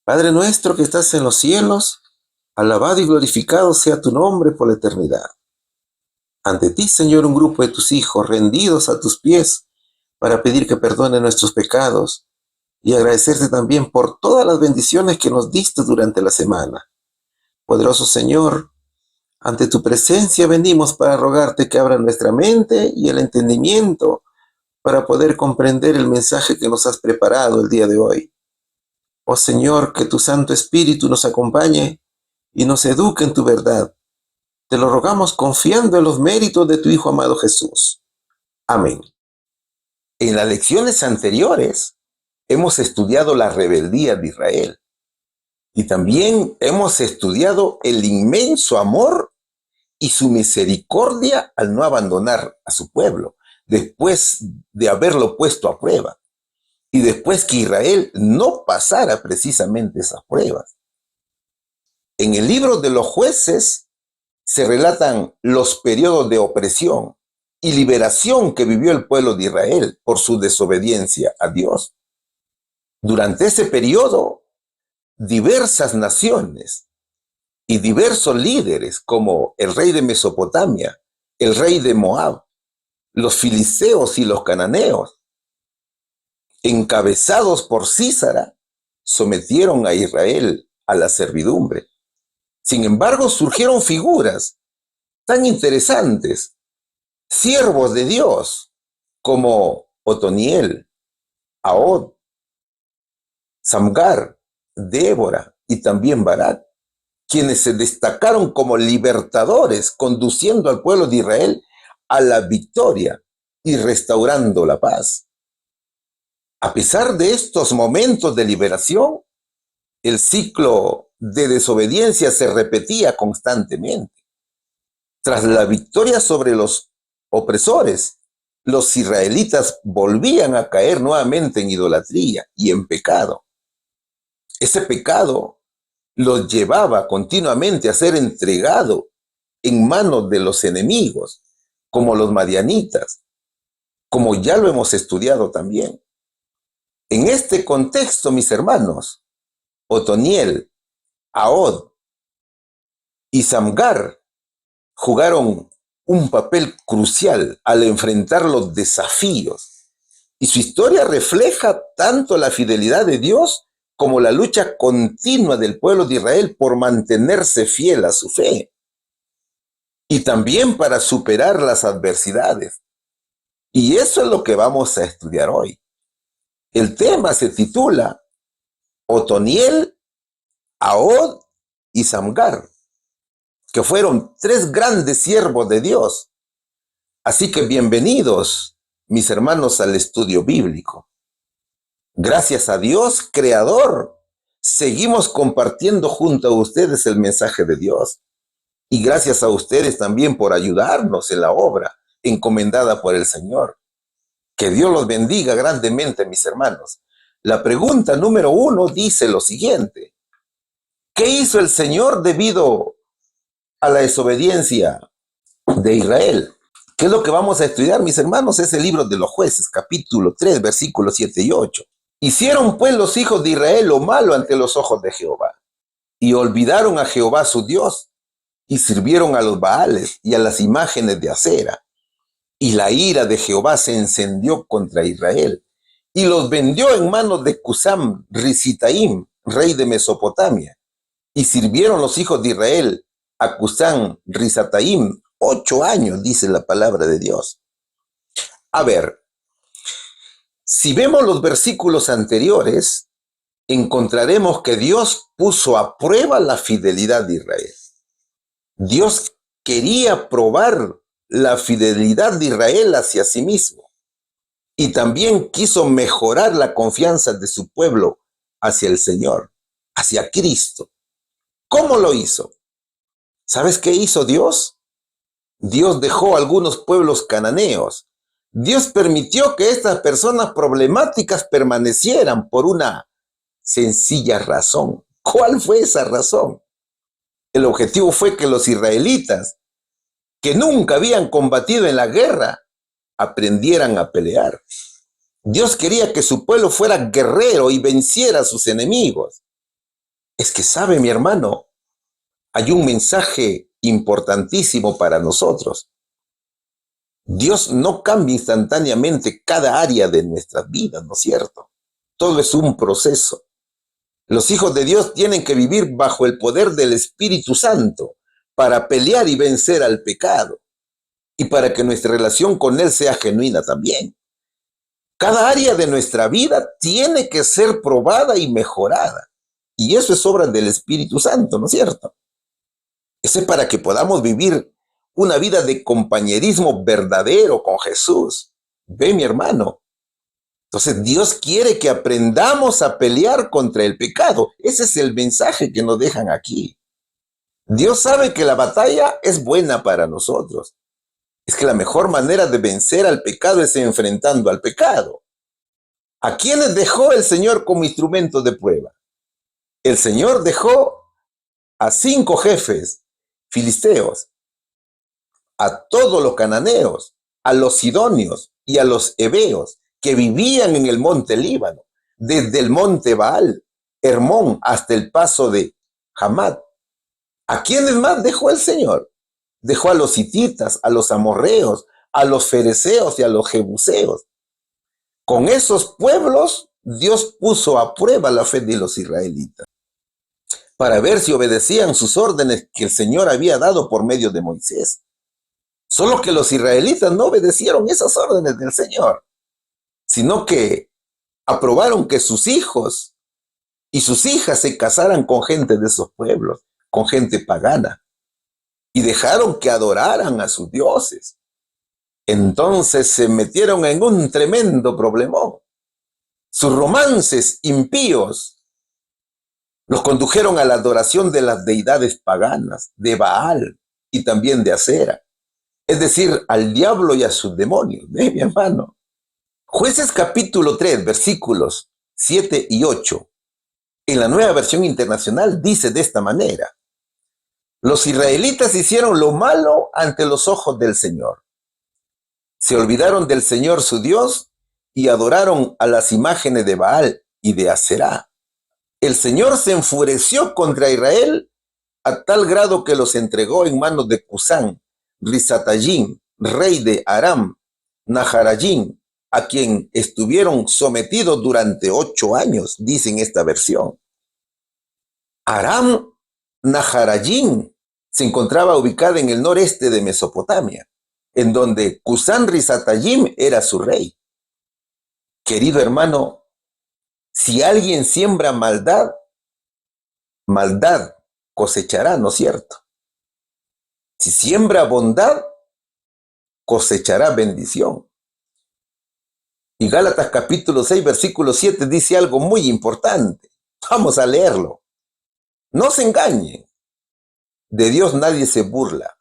Padre nuestro que estás en los cielos, alabado y glorificado sea tu nombre por la eternidad. Ante ti, Señor, un grupo de tus hijos rendidos a tus pies para pedir que perdone nuestros pecados y agradecerte también por todas las bendiciones que nos diste durante la semana. Poderoso Señor, ante tu presencia venimos para rogarte que abra nuestra mente y el entendimiento para poder comprender el mensaje que nos has preparado el día de hoy. Oh Señor, que tu Santo Espíritu nos acompañe y nos eduque en tu verdad. Te lo rogamos confiando en los méritos de tu Hijo amado Jesús. Amén. En las lecciones anteriores hemos estudiado la rebeldía de Israel y también hemos estudiado el inmenso amor y su misericordia al no abandonar a su pueblo después de haberlo puesto a prueba y después que Israel no pasara precisamente esas pruebas. En el libro de los jueces se relatan los periodos de opresión y liberación que vivió el pueblo de Israel por su desobediencia a Dios. Durante ese periodo, diversas naciones y diversos líderes como el rey de Mesopotamia, el rey de Moab, los filisteos y los cananeos, encabezados por Sísara, sometieron a Israel a la servidumbre. Sin embargo, surgieron figuras tan interesantes, siervos de Dios, como Otoniel, Ahod, Samgar, Débora y también Barak, quienes se destacaron como libertadores, conduciendo al pueblo de Israel a la victoria y restaurando la paz. A pesar de estos momentos de liberación, el ciclo de desobediencia se repetía constantemente. Tras la victoria sobre los opresores, los israelitas volvían a caer nuevamente en idolatría y en pecado. Ese pecado los llevaba continuamente a ser entregado en manos de los enemigos, como los madianitas, como ya lo hemos estudiado también. En este contexto, mis hermanos, Otoniel, Ahod y Samgar jugaron un papel crucial al enfrentar los desafíos. Y su historia refleja tanto la fidelidad de Dios como la lucha continua del pueblo de Israel por mantenerse fiel a su fe. Y también para superar las adversidades. Y eso es lo que vamos a estudiar hoy. El tema se titula Otoniel, Ahod y Samgar, que fueron tres grandes siervos de Dios. Así que bienvenidos, mis hermanos, al estudio bíblico. Gracias a Dios, Creador, seguimos compartiendo junto a ustedes el mensaje de Dios. Y gracias a ustedes también por ayudarnos en la obra encomendada por el Señor. Que Dios los bendiga grandemente, mis hermanos. La pregunta número 1 dice lo siguiente: ¿qué hizo el Señor debido a la desobediencia de Israel? ¿Qué es lo que vamos a estudiar, mis hermanos? Es el libro de los jueces, capítulo 3, versículos 7 y 8. Hicieron pues los hijos de Israel lo malo ante los ojos de Jehová, y olvidaron a Jehová su Dios, y sirvieron a los Baales y a las imágenes de acera. Y la ira de Jehová se encendió contra Israel, y los vendió en manos de Cusam Risitaim, rey de Mesopotamia. Y sirvieron los hijos de Israel a Cusam Risataim 8 años, dice la palabra de Dios. A ver, si vemos los versículos anteriores, encontraremos que Dios puso a prueba la fidelidad de Israel. Dios quería probar la fidelidad de Israel hacia sí mismo y también quiso mejorar la confianza de su pueblo hacia el Señor, hacia Cristo. ¿Cómo lo hizo? ¿Sabes qué hizo Dios? Dios dejó algunos pueblos cananeos. Dios permitió que estas personas problemáticas permanecieran por una sencilla razón. ¿Cuál fue esa razón? El objetivo fue que los israelitas, que nunca habían combatido en la guerra, aprendieran a pelear. Dios quería que su pueblo fuera guerrero y venciera a sus enemigos. Es que sabe, mi hermano, hay un mensaje importantísimo para nosotros. Dios no cambia instantáneamente cada área de nuestras vidas, ¿no es cierto? Todo es un proceso. Los hijos de Dios tienen que vivir bajo el poder del Espíritu Santo para pelear y vencer al pecado y para que nuestra relación con Él sea genuina también. Cada área de nuestra vida tiene que ser probada y mejorada. Y eso es obra del Espíritu Santo, ¿no es cierto? Eso es para que podamos vivir una vida de compañerismo verdadero con Jesús. Ve, mi hermano. Entonces Dios quiere que aprendamos a pelear contra el pecado. Ese es el mensaje que nos dejan aquí. Dios sabe que la batalla es buena para nosotros. Es que la mejor manera de vencer al pecado es enfrentando al pecado. ¿A quiénes dejó el Señor como instrumento de prueba? El Señor dejó a 5 jefes filisteos, a todos los cananeos, a los sidonios y a los heveos que vivían en el monte Líbano, desde el monte Baal, Hermón, hasta el paso de Hamat. ¿A quiénes más dejó el Señor? Dejó a los hititas, a los amorreos, a los fereceos y a los jebuseos. Con esos pueblos, Dios puso a prueba la fe de los israelitas para ver si obedecían sus órdenes que el Señor había dado por medio de Moisés. Solo que los israelitas no obedecieron esas órdenes del Señor, sino que aprobaron que sus hijos y sus hijas se casaran con gente de esos pueblos, con gente pagana, y dejaron que adoraran a sus dioses. Entonces se metieron en un tremendo problemón. Sus romances impíos los condujeron a la adoración de las deidades paganas, de Baal y también de Acera, es decir, al diablo y a sus demonios. ¿Ve, mi hermano? Jueces capítulo 3, versículos 7 y 8, en la Nueva Versión Internacional dice de esta manera: los israelitas hicieron lo malo ante los ojos del Señor. Se olvidaron del Señor su Dios y adoraron a las imágenes de Baal y de Aserá. El Señor se enfureció contra Israel a tal grado que los entregó en manos de Cusán Risatayim, rey de Aram Naharayim, a quien estuvieron sometidos durante 8 años, dice en esta versión. Aram Naharayim se encontraba ubicada en el noreste de Mesopotamia, en donde Cusán Risatayim era su rey. Querido hermano, si alguien siembra maldad, maldad cosechará, ¿no es cierto? Si siembra bondad, cosechará bendición. Y Gálatas capítulo 6, versículo 7 dice algo muy importante. Vamos a leerlo. No se engañen. De Dios nadie se burla.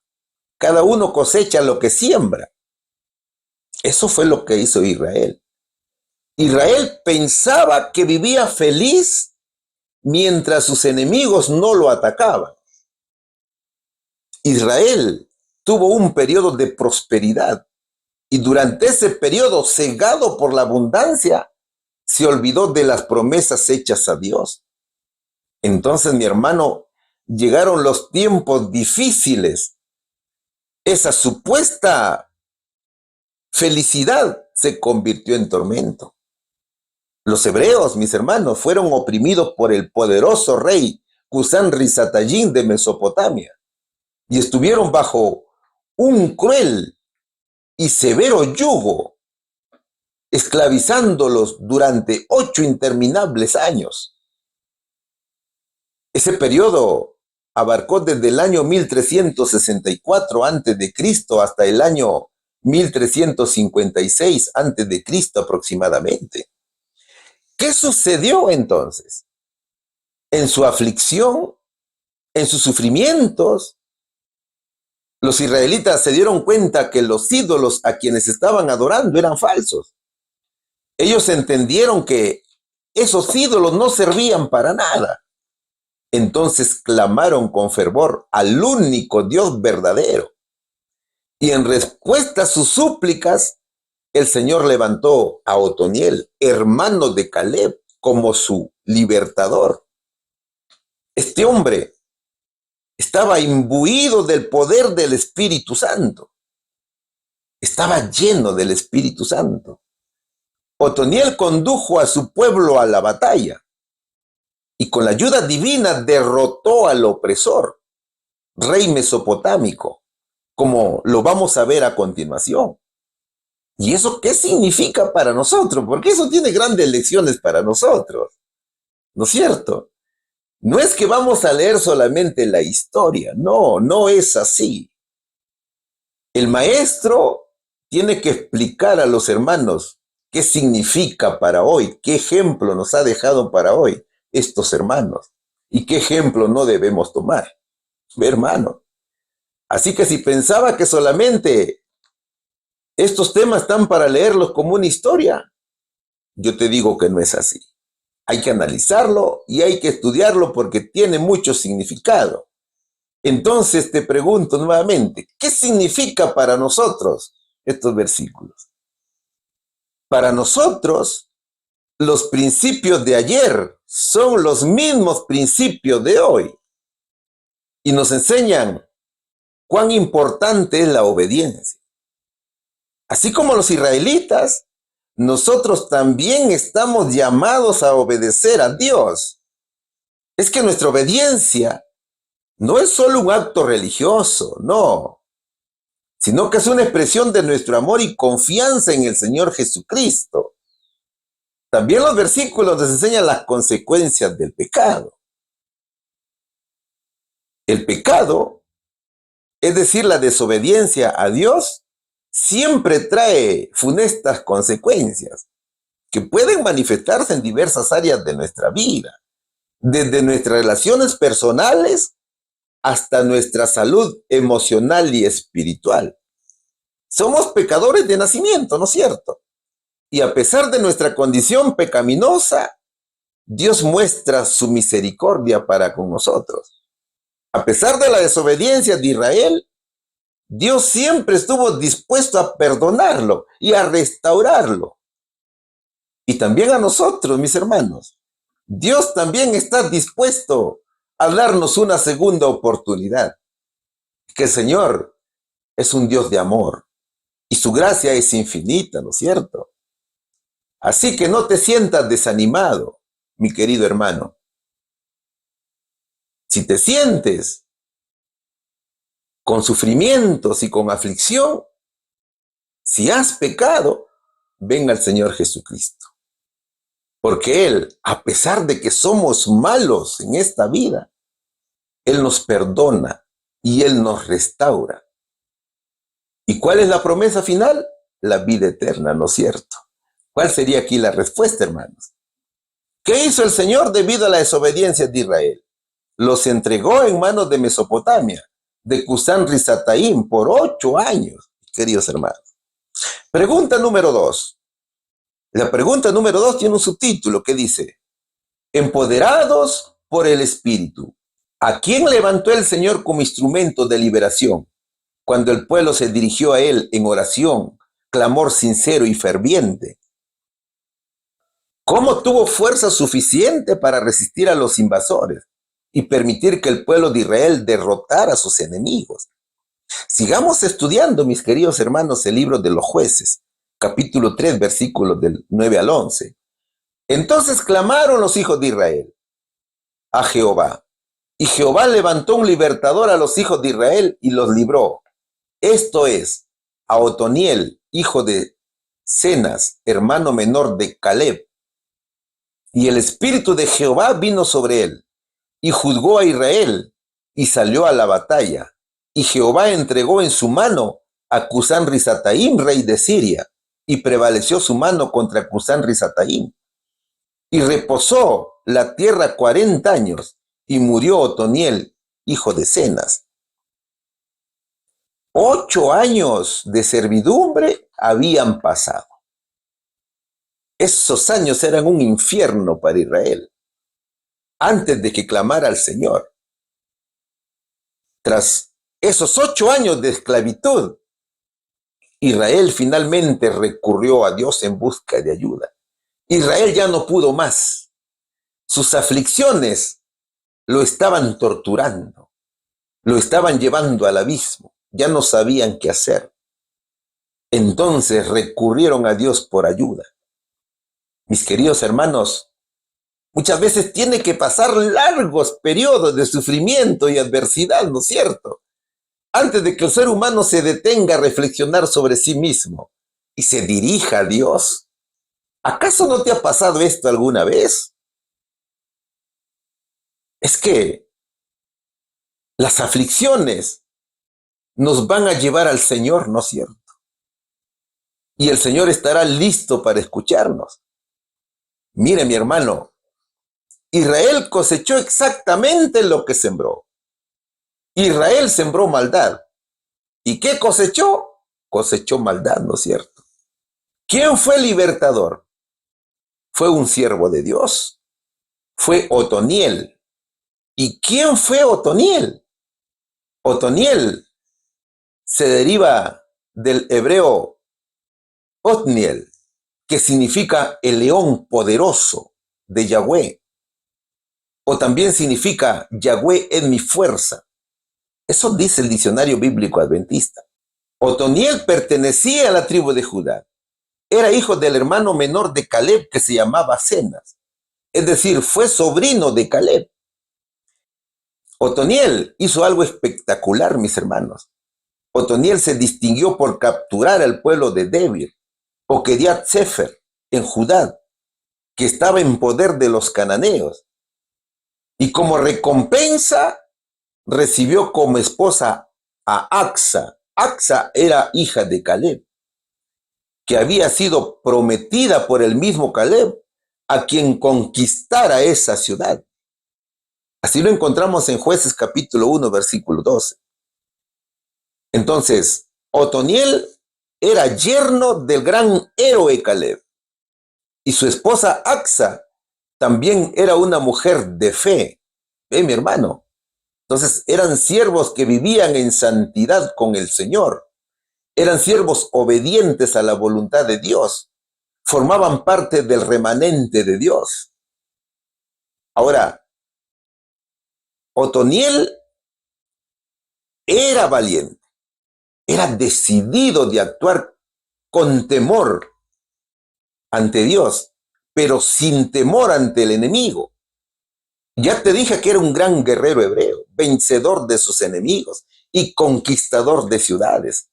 Cada uno cosecha lo que siembra. Eso fue lo que hizo Israel. Israel pensaba que vivía feliz mientras sus enemigos no lo atacaban. Israel tuvo un periodo de prosperidad y durante ese periodo, cegado por la abundancia, se olvidó de las promesas hechas a Dios. Entonces, mi hermano, llegaron los tiempos difíciles. Esa supuesta felicidad se convirtió en tormento. Los hebreos, mis hermanos, fueron oprimidos por el poderoso rey Cusán Risatayim de Mesopotamia y estuvieron bajo un cruel y severo yugo, esclavizándolos durante 8 interminables años. Ese periodo abarcó desde el año 1364 a.C. hasta el año 1356 a.C. aproximadamente. ¿Qué sucedió entonces? En su aflicción, en sus sufrimientos, los israelitas se dieron cuenta que los ídolos a quienes estaban adorando eran falsos. Ellos entendieron que esos ídolos no servían para nada. Entonces clamaron con fervor al único Dios verdadero. Y en respuesta a sus súplicas, el Señor levantó a Otoniel, hermano de Caleb, como su libertador. Este hombre estaba imbuido del poder del Espíritu Santo. Estaba lleno del Espíritu Santo. Otoniel condujo a su pueblo a la batalla y con la ayuda divina derrotó al opresor, rey mesopotámico, como lo vamos a ver a continuación. ¿Y eso qué significa para nosotros? Porque eso tiene grandes lecciones para nosotros, ¿no es cierto? No es que vamos a leer solamente la historia, no, no es así. El maestro tiene que explicar a los hermanos qué significa para hoy, qué ejemplo nos ha dejado para hoy estos hermanos y qué ejemplo no debemos tomar, hermano. Así que si pensaba que solamente estos temas están para leerlos como una historia, yo te digo que no es así. Hay que analizarlo y hay que estudiarlo porque tiene mucho significado. Entonces te pregunto nuevamente, ¿qué significa para nosotros estos versículos? Para nosotros, los principios de ayer son los mismos principios de hoy y nos enseñan cuán importante es la obediencia. Así como los israelitas, nosotros también estamos llamados a obedecer a Dios. Es que nuestra obediencia no es solo un acto religioso, no, sino que es una expresión de nuestro amor y confianza en el Señor Jesucristo. También los versículos nos enseñan las consecuencias del pecado. El pecado, es decir, la desobediencia a Dios, siempre trae funestas consecuencias que pueden manifestarse en diversas áreas de nuestra vida, desde nuestras relaciones personales hasta nuestra salud emocional y espiritual. Somos pecadores de nacimiento, ¿no es cierto? Y a pesar de nuestra condición pecaminosa, Dios muestra su misericordia para con nosotros. A pesar de la desobediencia de Israel, Dios siempre estuvo dispuesto a perdonarlo y a restaurarlo. Y también a nosotros, mis hermanos. Dios también está dispuesto a darnos una segunda oportunidad. Que el Señor es un Dios de amor y su gracia es infinita, ¿no es cierto? Así que no te sientas desanimado, mi querido hermano. Si te sientes con sufrimientos y con aflicción, si has pecado, ven al Señor Jesucristo. Porque Él, a pesar de que somos malos en esta vida, Él nos perdona y Él nos restaura. ¿Y cuál es la promesa final? La vida eterna, ¿no es cierto? ¿Cuál sería aquí la respuesta, hermanos? ¿Qué hizo el Señor debido a la desobediencia de Israel? Los entregó en manos de Mesopotamia, de Cusán Risataim, por 8 años, queridos hermanos. Pregunta número 2. La pregunta número 2 tiene un subtítulo que dice, empoderados por el Espíritu, ¿a quién levantó el Señor como instrumento de liberación cuando el pueblo se dirigió a Él en oración, clamor sincero y ferviente? ¿Cómo tuvo fuerza suficiente para resistir a los invasores y permitir que el pueblo de Israel derrotara a sus enemigos? Sigamos estudiando, mis queridos hermanos, el libro de los Jueces, capítulo 3, versículos del 9 al 11. Entonces clamaron los hijos de Israel a Jehová, y Jehová levantó un libertador a los hijos de Israel y los libró. Esto es, a Otoniel, hijo de Cenas, hermano menor de Caleb. Y el espíritu de Jehová vino sobre él, y juzgó a Israel, y salió a la batalla. Y Jehová entregó en su mano a Cusán Risataim, rey de Siria, y prevaleció su mano contra Cusán Risataim. Y reposó la tierra 40 años, y murió Otoniel, hijo de Cenas. 8 años de servidumbre habían pasado. Esos años eran un infierno para Israel, antes de que clamara al Señor. Tras esos 8 años de esclavitud, Israel finalmente recurrió a Dios en busca de ayuda. Israel ya no pudo más. Sus aflicciones lo estaban torturando, lo estaban llevando al abismo, ya no sabían qué hacer. Entonces recurrieron a Dios por ayuda. Mis queridos hermanos, muchas veces tiene que pasar largos periodos de sufrimiento y adversidad, ¿no es cierto?, antes de que el ser humano se detenga a reflexionar sobre sí mismo y se dirija a Dios. ¿Acaso no te ha pasado esto alguna vez? Es que las aflicciones nos van a llevar al Señor, ¿no es cierto? Y el Señor estará listo para escucharnos. Mire, mi hermano, Israel cosechó exactamente lo que sembró. Israel sembró maldad. ¿Y qué cosechó? Cosechó maldad, ¿no es cierto? ¿Quién fue el libertador? Fue un siervo de Dios. Fue Otoniel. ¿Y quién fue Otoniel? Otoniel se deriva del hebreo Otniel, que significa el león poderoso de Yahweh. O también significa Yahweh es mi fuerza. Eso dice el diccionario bíblico adventista. Otoniel pertenecía a la tribu de Judá. Era hijo del hermano menor de Caleb, que se llamaba Cenas. Es decir, fue sobrino de Caleb. Otoniel hizo algo espectacular, mis hermanos. Otoniel se distinguió por capturar al pueblo de Debir, o Kiriat Sefer, en Judá, que estaba en poder de los cananeos. Y como recompensa, recibió como esposa a Acsa. Acsa era hija de Caleb, que había sido prometida por el mismo Caleb a quien conquistara esa ciudad. Así lo encontramos en Jueces capítulo 1, versículo 12. Entonces, Otoniel era yerno del gran héroe Caleb, y su esposa Acsa también era una mujer de fe. Mi hermano. Entonces, eran siervos que vivían en santidad con el Señor. Eran siervos obedientes a la voluntad de Dios. Formaban parte del remanente de Dios. Ahora, Otoniel era valiente, era decidido de actuar con temor ante Dios, pero sin temor ante el enemigo. Ya te dije que era un gran guerrero hebreo, vencedor de sus enemigos y conquistador de ciudades.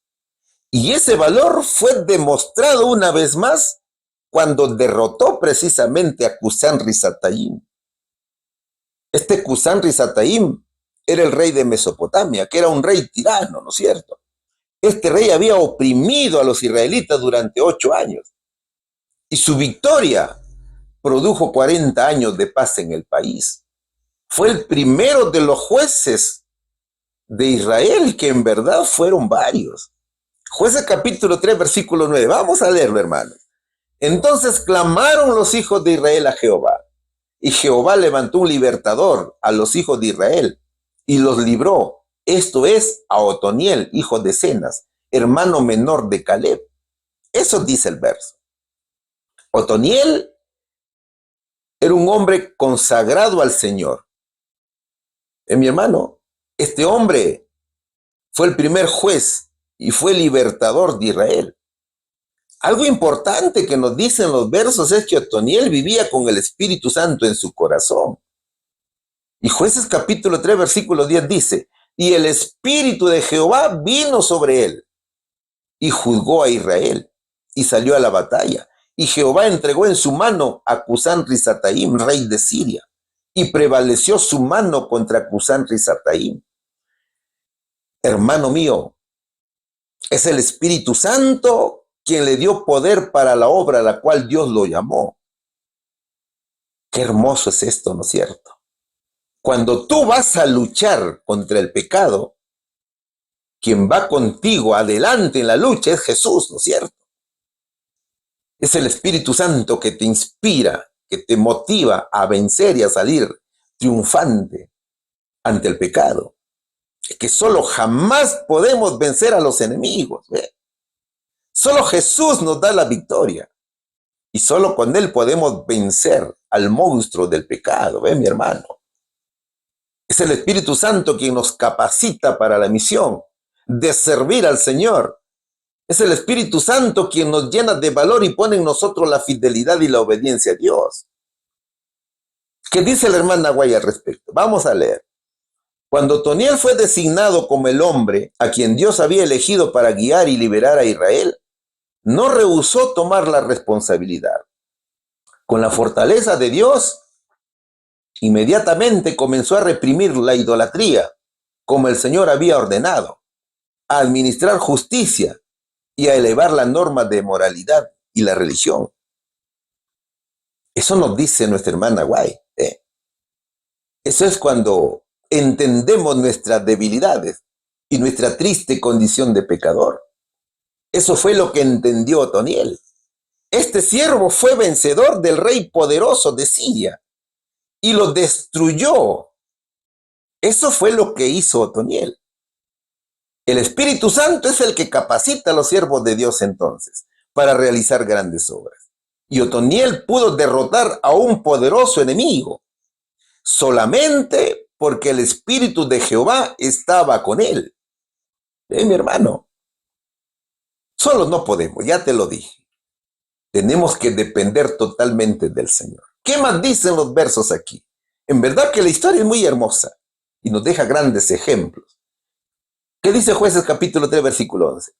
Y ese valor fue demostrado una vez más cuando derrotó precisamente a Cusán Risataim. Este Cusán Risataim era el rey de Mesopotamia, que era un rey tirano, ¿no es cierto? Este rey había oprimido a los israelitas durante 8 años. Y su victoria produjo 40 años de paz en el país. Fue el primero de los jueces de Israel, que en verdad fueron varios. Jueces capítulo 3, versículo 9. Vamos a leerlo, hermano. Entonces clamaron los hijos de Israel a Jehová, y Jehová levantó un libertador a los hijos de Israel, y los libró. Esto es a Otoniel, hijo de Cenas, hermano menor de Caleb. Eso dice el verso. Otoniel era un hombre consagrado al Señor. Mi hermano, este hombre fue el primer juez y fue libertador de Israel. Algo importante que nos dicen los versos es que Otoniel vivía con el Espíritu Santo en su corazón. Y Jueces capítulo 3, versículo 10 dice, y el Espíritu de Jehová vino sobre él, y juzgó a Israel, y salió a la batalla. Y Jehová entregó en su mano a Cusán Risataim, rey de Siria, y prevaleció su mano contra Cusán Risataim. Hermano mío, es el Espíritu Santo quien le dio poder para la obra a la cual Dios lo llamó. Qué hermoso es esto, ¿no es cierto? Cuando tú vas a luchar contra el pecado, quien va contigo adelante en la lucha es Jesús, ¿no es cierto? Es el Espíritu Santo que te inspira, que te motiva a vencer y a salir triunfante ante el pecado. Es que solo jamás podemos vencer a los enemigos. ¿Ve? Solo Jesús nos da la victoria. Y solo con Él podemos vencer al monstruo del pecado. ¿Ve, mi hermano? Es el Espíritu Santo quien nos capacita para la misión de servir al Señor. Es el Espíritu Santo quien nos llena de valor y pone en nosotros la fidelidad y la obediencia a Dios. ¿Qué dice la hermana Guay al respecto? Vamos a leer. Cuando Otoniel fue designado como el hombre a quien Dios había elegido para guiar y liberar a Israel, no rehusó tomar la responsabilidad. Con la fortaleza de Dios, inmediatamente comenzó a reprimir la idolatría, como el Señor había ordenado, a administrar justicia y a elevar la norma de moralidad y la religión. Eso nos dice nuestra hermana Guay. Eso es cuando entendemos nuestras debilidades y nuestra triste condición de pecador. Eso fue lo que entendió Otoniel. Este siervo fue vencedor del rey poderoso de Siria y lo destruyó. Eso fue lo que hizo Otoniel. El Espíritu Santo es el que capacita a los siervos de Dios entonces para realizar grandes obras. Y Otoniel pudo derrotar a un poderoso enemigo solamente porque el Espíritu de Jehová estaba con él. Mi hermano, solos no podemos, ya te lo dije. Tenemos que depender totalmente del Señor. ¿Qué más dicen los versos aquí? En verdad que la historia es muy hermosa y nos deja grandes ejemplos. ¿Qué dice Jueces capítulo 3, versículo 11?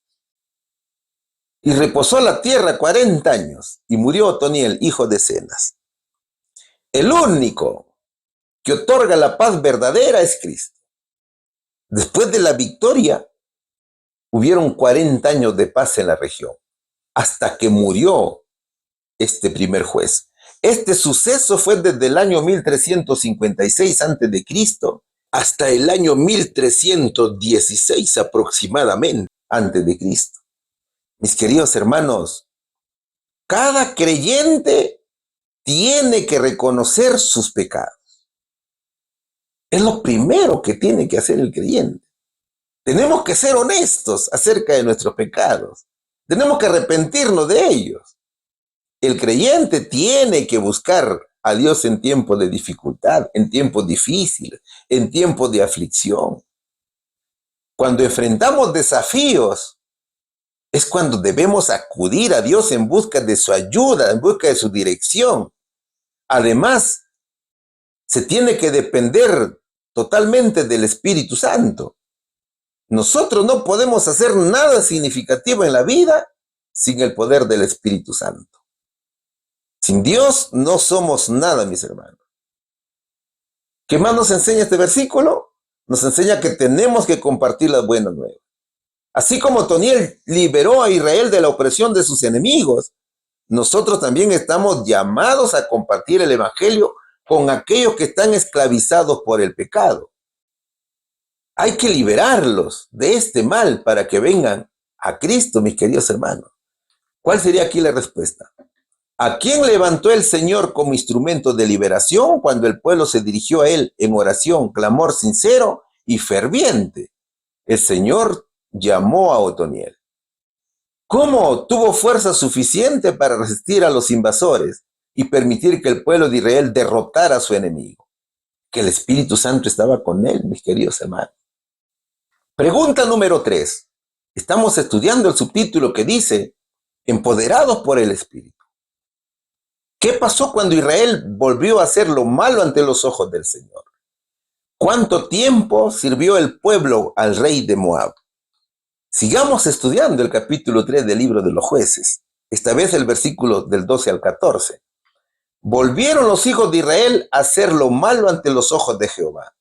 Y reposó la tierra 40 años y murió Otoniel, hijo de Cenas. El único que otorga la paz verdadera es Cristo. Después de la victoria, hubieron 40 años de paz en la región, hasta que murió este primer juez. Este suceso fue desde el año 1356 a.C. hasta el año 1316 aproximadamente a.C. Mis queridos hermanos, cada creyente tiene que reconocer sus pecados. Es lo primero que tiene que hacer el creyente. Tenemos que ser honestos acerca de nuestros pecados. Tenemos que arrepentirnos de ellos. El creyente tiene que buscar a Dios en tiempos de dificultad, en tiempos difíciles, en tiempos de aflicción. Cuando enfrentamos desafíos, es cuando debemos acudir a Dios en busca de su ayuda, en busca de su dirección. Además, se tiene que depender totalmente del Espíritu Santo. Nosotros no podemos hacer nada significativo en la vida sin el poder del Espíritu Santo. Sin Dios no somos nada, mis hermanos. ¿Qué más nos enseña este versículo? Nos enseña que tenemos que compartir las buenas nuevas. Así como Otoniel liberó a Israel de la opresión de sus enemigos, nosotros también estamos llamados a compartir el evangelio con aquellos que están esclavizados por el pecado. Hay que liberarlos de este mal para que vengan a Cristo, mis queridos hermanos. ¿Cuál sería aquí la respuesta? ¿A quién levantó el Señor como instrumento de liberación cuando el pueblo se dirigió a Él en oración, clamor sincero y ferviente? El Señor llamó a Otoniel. ¿Cómo tuvo fuerza suficiente para resistir a los invasores y permitir que el pueblo de Israel derrotara a su enemigo? Que el Espíritu Santo estaba con él, mis queridos hermanos. Pregunta número 3. Estamos estudiando el subtítulo que dice, empoderados por el Espíritu. ¿Qué pasó cuando Israel volvió a hacer lo malo ante los ojos del Señor? ¿Cuánto tiempo sirvió el pueblo al rey de Moab? Sigamos estudiando el capítulo 3 del libro de los Jueces, esta vez el versículo del 12 al 14. Volvieron los hijos de Israel a hacer lo malo ante los ojos de Jehová.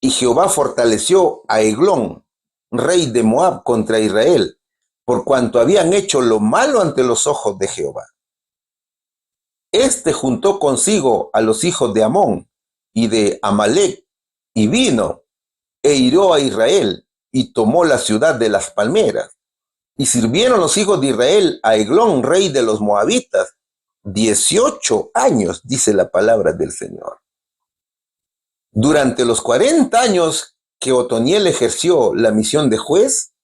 Y Jehová fortaleció a Eglón, rey de Moab, contra Israel, por cuanto habían hecho lo malo ante los ojos de Jehová. Este juntó consigo a los hijos de Amón y de Amalec, y vino e hirió a Israel, y tomó la ciudad de las palmeras. Y sirvieron los hijos de Israel a Eglón, rey de los moabitas, 18 años, dice la palabra del Señor. Durante los 40 años que Otoniel ejerció la misión de juez,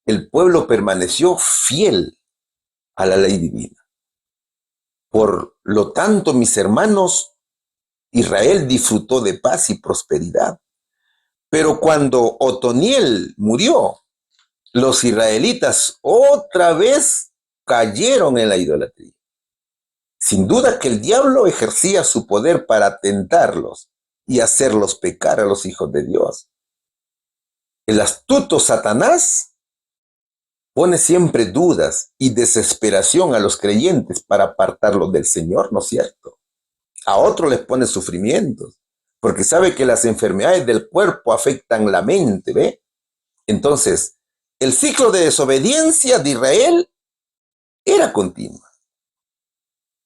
el pueblo permaneció fiel a la ley divina. Por lo tanto, mis hermanos, Israel disfrutó de paz y prosperidad Pero cuando Otoniel murió, los israelitas otra vez cayeron en la idolatría. Sin duda que el diablo ejercía su poder para tentarlos y hacerlos pecar a los hijos de Dios. El astuto Satanás pone siempre dudas y desesperación a los creyentes para apartarlos del Señor, ¿no es cierto? A otros les pone sufrimientos, porque sabe que las enfermedades del cuerpo afectan la mente, ¿ve? Entonces, el ciclo de desobediencia de Israel era continuo.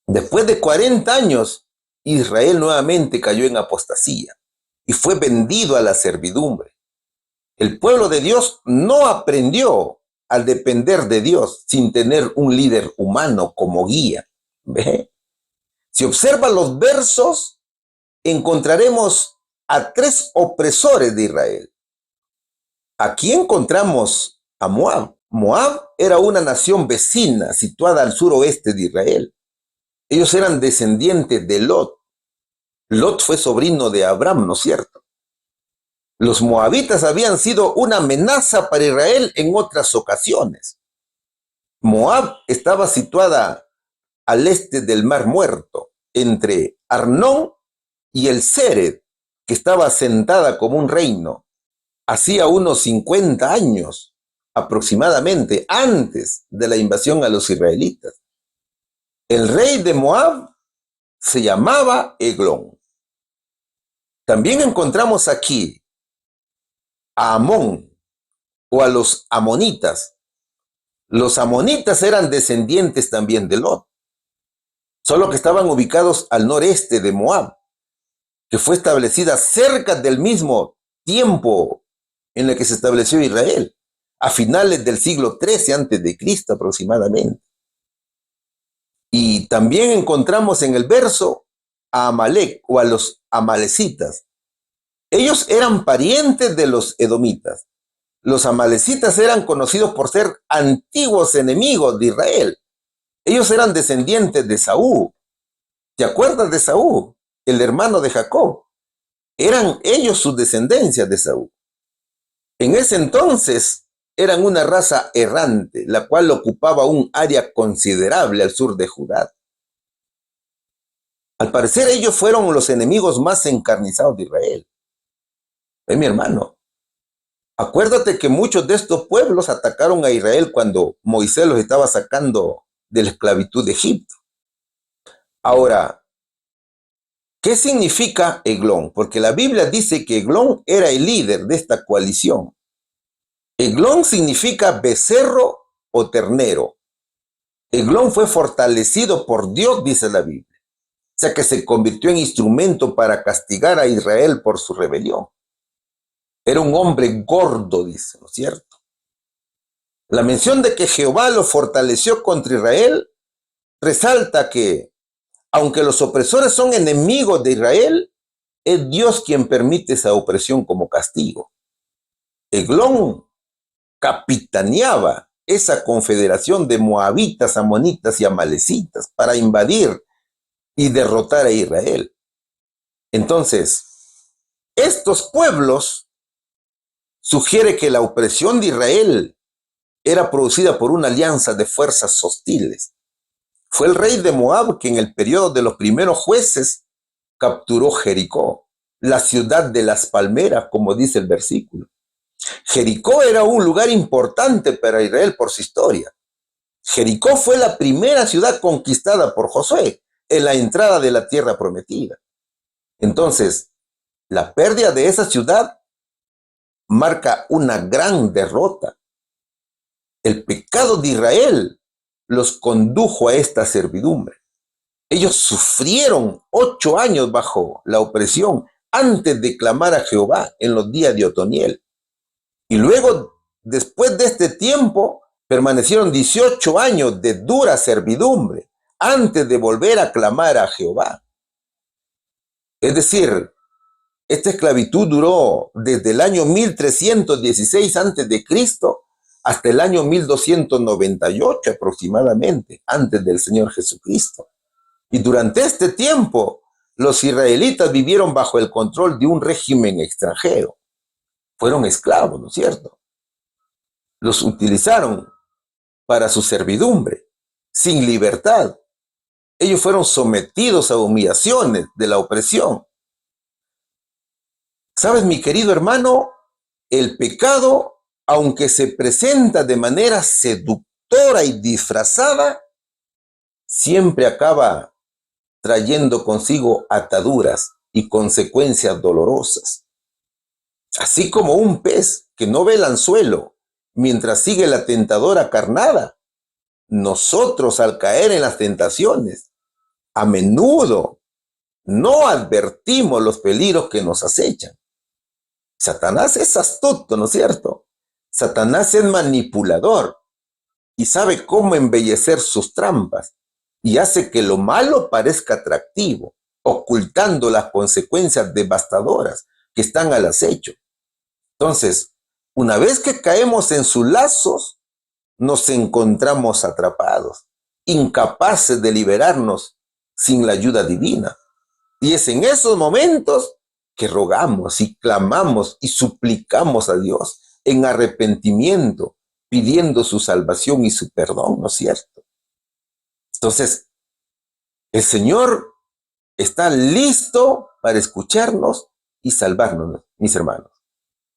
Después de 40 años, Israel nuevamente cayó en apostasía y fue vendido a la servidumbre. El pueblo de Dios no aprendió al depender de Dios sin tener un líder humano como guía. ¿Ve? Si observan los versos, encontraremos a tres opresores de Israel. Aquí encontramos a Moab. Moab era una nación vecina situada al suroeste de Israel. Ellos eran descendientes de Lot. Lot fue sobrino de Abraham, ¿no es cierto? Los moabitas habían sido una amenaza para Israel en otras ocasiones. Moab estaba situada al este del Mar Muerto, entre Arnón y el Sered, que estaba asentada como un reino, hacía unos 50 años aproximadamente antes de la invasión a los israelitas. El rey de Moab se llamaba Eglón. También encontramos aquí a Amón o a los amonitas. Los amonitas eran descendientes también de Lot, solo que estaban ubicados al noreste de Moab, que fue establecida cerca del mismo tiempo en el que se estableció Israel, a finales del siglo XIII antes de Cristo aproximadamente. Y también encontramos en el verso a Amalek o a los amalecitas. Ellos eran parientes de los edomitas. Los amalecitas eran conocidos por ser antiguos enemigos de Israel. Ellos eran descendientes de Saúl. ¿Te acuerdas de Saúl, el hermano de Jacob? Eran ellos sus descendencias de Saúl. En ese entonces eran una raza errante, la cual ocupaba un área considerable al sur de Judá. Al parecer ellos fueron los enemigos más encarnizados de Israel. Mi hermano, acuérdate que muchos de estos pueblos atacaron a Israel cuando Moisés los estaba sacando de la esclavitud de Egipto. Ahora, ¿qué significa Eglón? Porque la Biblia dice que Eglón era el líder de esta coalición. Eglón significa becerro o ternero. Eglón fue fortalecido por Dios, dice la Biblia. O sea que se convirtió en instrumento para castigar a Israel por su rebelión. Era un hombre gordo, dice, ¿no es cierto? La mención de que Jehová lo fortaleció contra Israel resalta que, aunque los opresores son enemigos de Israel, es Dios quien permite esa opresión como castigo. Eglón capitaneaba esa confederación de moabitas, amonitas y amalecitas para invadir y derrotar a Israel. Entonces, estos pueblos sugiere que la opresión de Israel era producida por una alianza de fuerzas hostiles. Fue el rey de Moab que en el periodo de los primeros jueces capturó Jericó, la ciudad de las palmeras, como dice el versículo. Jericó era un lugar importante para Israel por su historia. Jericó fue la primera ciudad conquistada por Josué en la entrada de la tierra prometida. Entonces, la pérdida de esa ciudad marca una gran derrota. El pecado de Israel los condujo a esta servidumbre. Ellos sufrieron 8 años bajo la opresión antes de clamar a Jehová en los días de Otoniel. Y luego, después de este tiempo, permanecieron 18 años de dura servidumbre antes de volver a clamar a Jehová. Es decir, esta esclavitud duró desde el año 1316 antes de Cristo hasta el año 1298 aproximadamente, antes del Señor Jesucristo. Y durante este tiempo, los israelitas vivieron bajo el control de un régimen extranjero. fueron esclavos, ¿no es cierto? Los utilizaron para su servidumbre, sin libertad. Ellos fueron sometidos a humillaciones de la opresión. ¿Sabes, mi querido hermano? El pecado, aunque se presenta de manera seductora y disfrazada, siempre acaba trayendo consigo ataduras y consecuencias dolorosas. Así como un pez que no ve el anzuelo mientras sigue la tentadora carnada, nosotros al caer en las tentaciones, a menudo no advertimos los peligros que nos acechan. Satanás es astuto, ¿no es cierto? Satanás es manipulador y sabe cómo embellecer sus trampas y hace que lo malo parezca atractivo, ocultando las consecuencias devastadoras que están al acecho. Entonces, una vez que caemos en sus lazos, nos encontramos atrapados, incapaces de liberarnos sin la ayuda divina. Y es en esos momentos que rogamos y clamamos y suplicamos a Dios en arrepentimiento, pidiendo su salvación y su perdón, ¿no es cierto? Entonces, el Señor está listo para escucharnos y salvarnos, mis hermanos.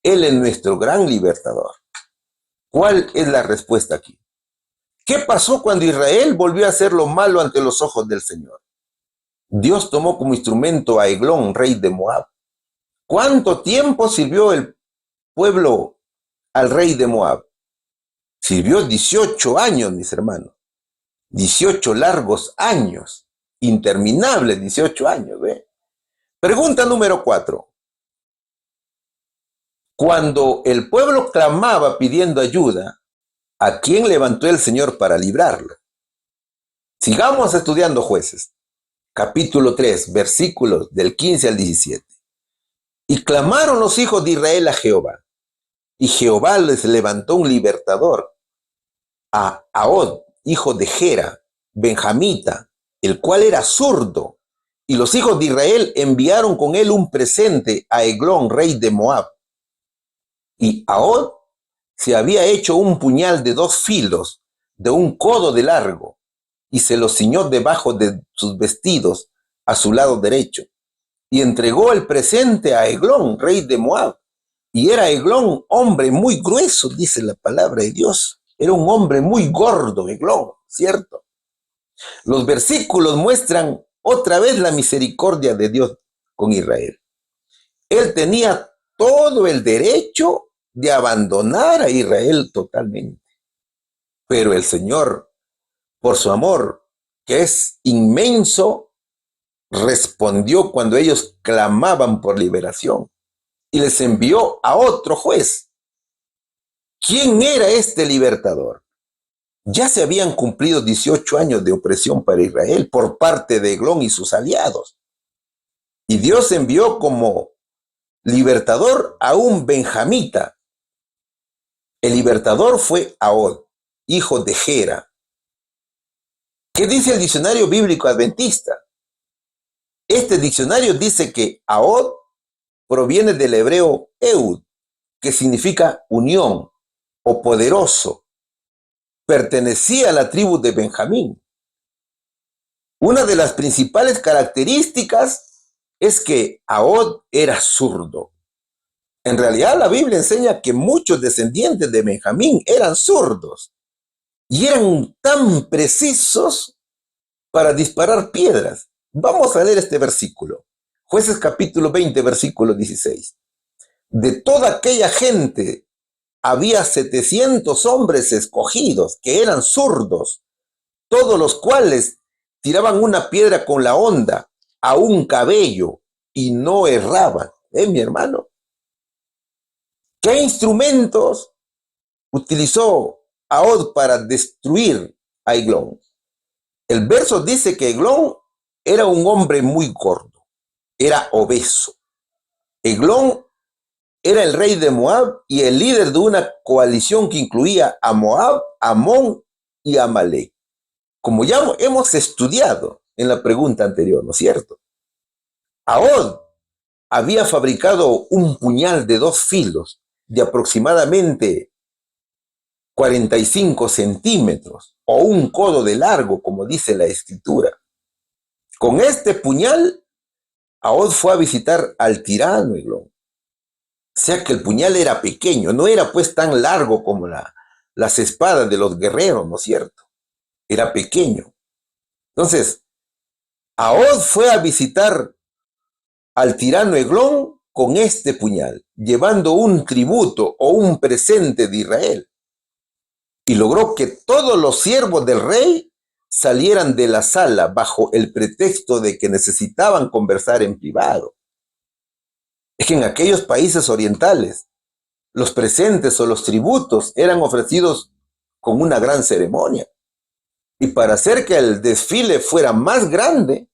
Él es nuestro gran libertador. ¿Cuál es la respuesta aquí? ¿Qué pasó cuando Israel volvió a hacer lo malo ante los ojos del Señor? Dios tomó como instrumento a Eglón, rey de Moab. ¿Cuánto tiempo sirvió el pueblo al rey de Moab? Sirvió 18 años, mis hermanos. 18 largos años. Interminables 18 años, ¿ve? Pregunta número 4. Cuando el pueblo clamaba pidiendo ayuda, ¿a quién levantó el Señor para librarlo? Sigamos estudiando Jueces, capítulo 3, versículos del 15 al 17. Y clamaron los hijos de Israel a Jehová, y Jehová les levantó un libertador, a Ahod, hijo de Gera, benjamita, el cual era zurdo, y los hijos de Israel enviaron con él un presente a Eglón, rey de Moab. Y Ahod se había hecho un puñal de 2 filos, de un codo de largo, y se lo ciñó debajo de sus vestidos, a su lado derecho, y entregó el presente a Eglón, rey de Moab. Y era Eglón hombre muy grueso, dice la palabra de Dios. Era un hombre muy gordo, Eglón, ¿cierto? Los versículos muestran otra vez la misericordia de Dios con Israel. Él tenía todo el derecho de abandonar a Israel totalmente. Pero el Señor, por su amor, que es inmenso, respondió cuando ellos clamaban por liberación y les envió a otro juez. ¿Quién era este libertador? Ya se habían cumplido 18 años de opresión para Israel por parte de Eglón y sus aliados. Y Dios envió como libertador a un benjamita. El libertador fue Ahod, hijo de Gera. ¿Qué dice el diccionario bíblico adventista? Este diccionario dice que Ahod proviene del hebreo Eud, que significa unión o poderoso. Pertenecía a la tribu de Benjamín. Una de las principales características es que Ahod era zurdo. En realidad la Biblia enseña que muchos descendientes de Benjamín eran zurdos y eran tan precisos para disparar piedras. Vamos a leer este versículo. Jueces capítulo 20, versículo 16. De toda aquella gente había 700 hombres escogidos que eran zurdos, todos los cuales tiraban una piedra con la honda a un cabello y no erraban. Mi hermano? ¿Qué instrumentos utilizó Ahod para destruir a Eglón? El verso dice que Eglón era un hombre muy gordo, era obeso. Eglón era el rey de Moab y el líder de una coalición que incluía a Moab, Amón y Amalek. Como ya hemos estudiado en la pregunta anterior, ¿no es cierto? Ahod había fabricado un puñal de 2 filos de aproximadamente 45 centímetros o un codo de largo, como dice la escritura. Con este puñal, Ahod fue a visitar al tirano Eglón. O sea que el puñal era pequeño, no era pues tan largo como las espadas de los guerreros, ¿no es cierto? Era pequeño. Entonces, Ahod fue a visitar al tirano Eglón con este puñal, llevando un tributo o un presente de Israel. Y logró que todos los siervos del rey salieran de la sala bajo el pretexto de que necesitaban conversar en privado. Es que en aquellos países orientales, los presentes o los tributos eran ofrecidos con una gran ceremonia. Y para hacer que el desfile fuera más grande,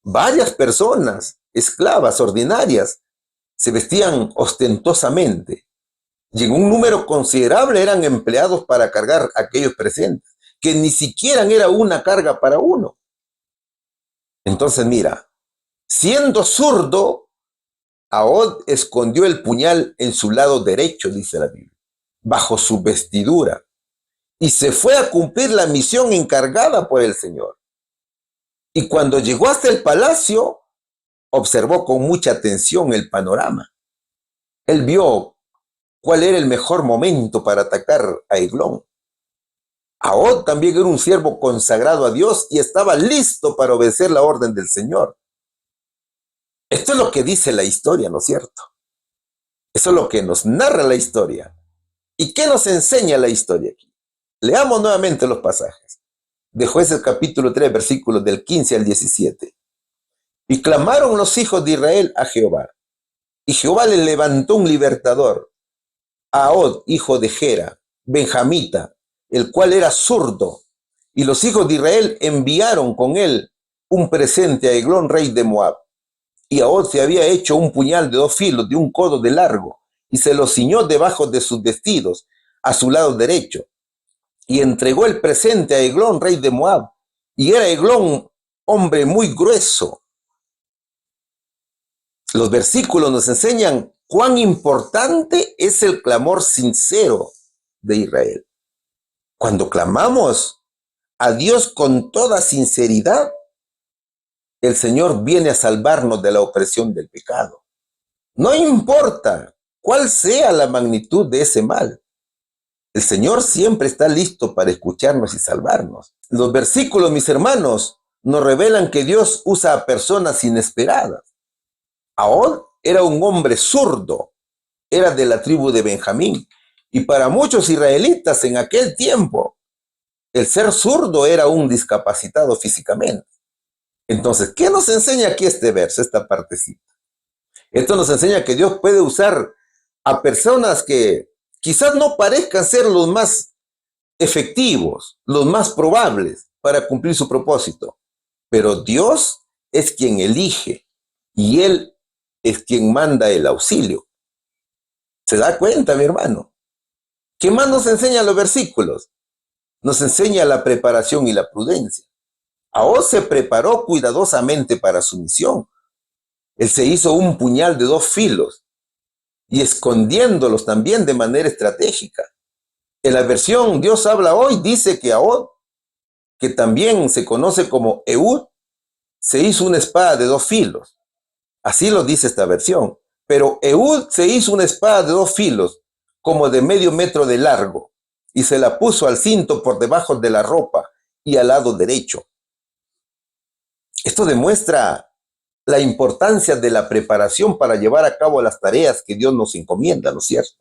varias personas, esclavas ordinarias, se vestían ostentosamente. Y en un número considerable eran empleados para cargar aquellos presentes, que ni siquiera era una carga para uno. Entonces mira, siendo zurdo, Ahod escondió el puñal en su lado derecho, dice la Biblia, bajo su vestidura, y se fue a cumplir la misión encargada por el Señor. Y cuando llegó hasta el palacio, observó con mucha atención el panorama. Él vio cuál era el mejor momento para atacar a Eglón. Ahod también era un siervo consagrado a Dios y estaba listo para obedecer la orden del Señor. Esto es lo que dice la historia, ¿no es cierto? Eso es lo que nos narra la historia. ¿Y qué nos enseña la historia aquí? Leamos nuevamente los pasajes. De Jueces capítulo 3, versículos del 15 al 17. Y clamaron los hijos de Israel a Jehová. Y Jehová le levantó un libertador, Ahod, hijo de Gera, benjamita, el cual era zurdo. Y los hijos de Israel enviaron con él un presente a Eglón, rey de Moab. Y Ahod se había hecho un puñal de 2 filos, de un codo de largo, y se lo ciñó debajo de sus vestidos, a su lado derecho. Y entregó el presente a Eglón, rey de Moab. Y era Eglón hombre muy grueso. Los versículos nos enseñan cuán importante es el clamor sincero de Israel. Cuando clamamos a Dios con toda sinceridad, el Señor viene a salvarnos de la opresión del pecado. No importa cuál sea la magnitud de ese mal, el Señor siempre está listo para escucharnos y salvarnos. Los versículos, mis hermanos, nos revelan que Dios usa a personas inesperadas. Ahod era un hombre zurdo, era de la tribu de Benjamín, y para muchos israelitas en aquel tiempo, el ser zurdo era un discapacitado físicamente. Entonces, ¿qué nos enseña aquí este verso, esta partecita? Esto nos enseña que Dios puede usar a personas que quizás no parezcan ser los más efectivos, los más probables para cumplir su propósito, pero Dios es quien elige y Él es quien manda el auxilio. ¿Se da cuenta, mi hermano? ¿Qué más nos enseñan los versículos? Nos enseña la preparación y la prudencia. Ahod se preparó cuidadosamente para su misión. Él se hizo un puñal de 2 filos y escondiéndolos también de manera estratégica. En la versión Dios habla hoy dice que Ahod, que también se conoce como Ehud, se hizo una espada de 2 filos. Así lo dice esta versión. Pero Ehud se hizo una espada de 2 filos, como de medio metro de largo, y se la puso al cinto por debajo de la ropa y al lado derecho. Esto demuestra la importancia de la preparación para llevar a cabo las tareas que Dios nos encomienda, ¿no es cierto?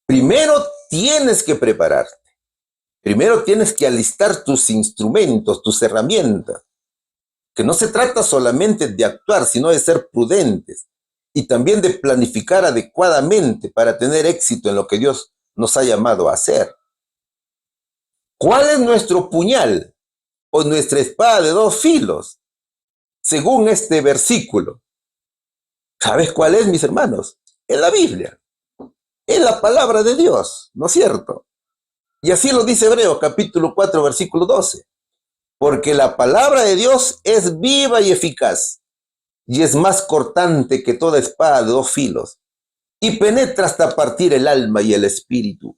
Primero tienes que prepararte. Primero tienes que alistar tus instrumentos, tus herramientas. Que no se trata solamente de actuar, sino de ser prudentes y también de planificar adecuadamente para tener éxito en lo que Dios nos ha llamado a hacer. ¿Cuál es nuestro puñal o nuestra espada de 2 filos? Según este versículo. ¿Sabes cuál es, mis hermanos? Es la Biblia. Es la palabra de Dios, ¿no es cierto? Y así lo dice Hebreos capítulo 4, versículo 12. Porque la palabra de Dios es viva y eficaz, y es más cortante que toda espada de 2 filos, y penetra hasta partir el alma y el espíritu,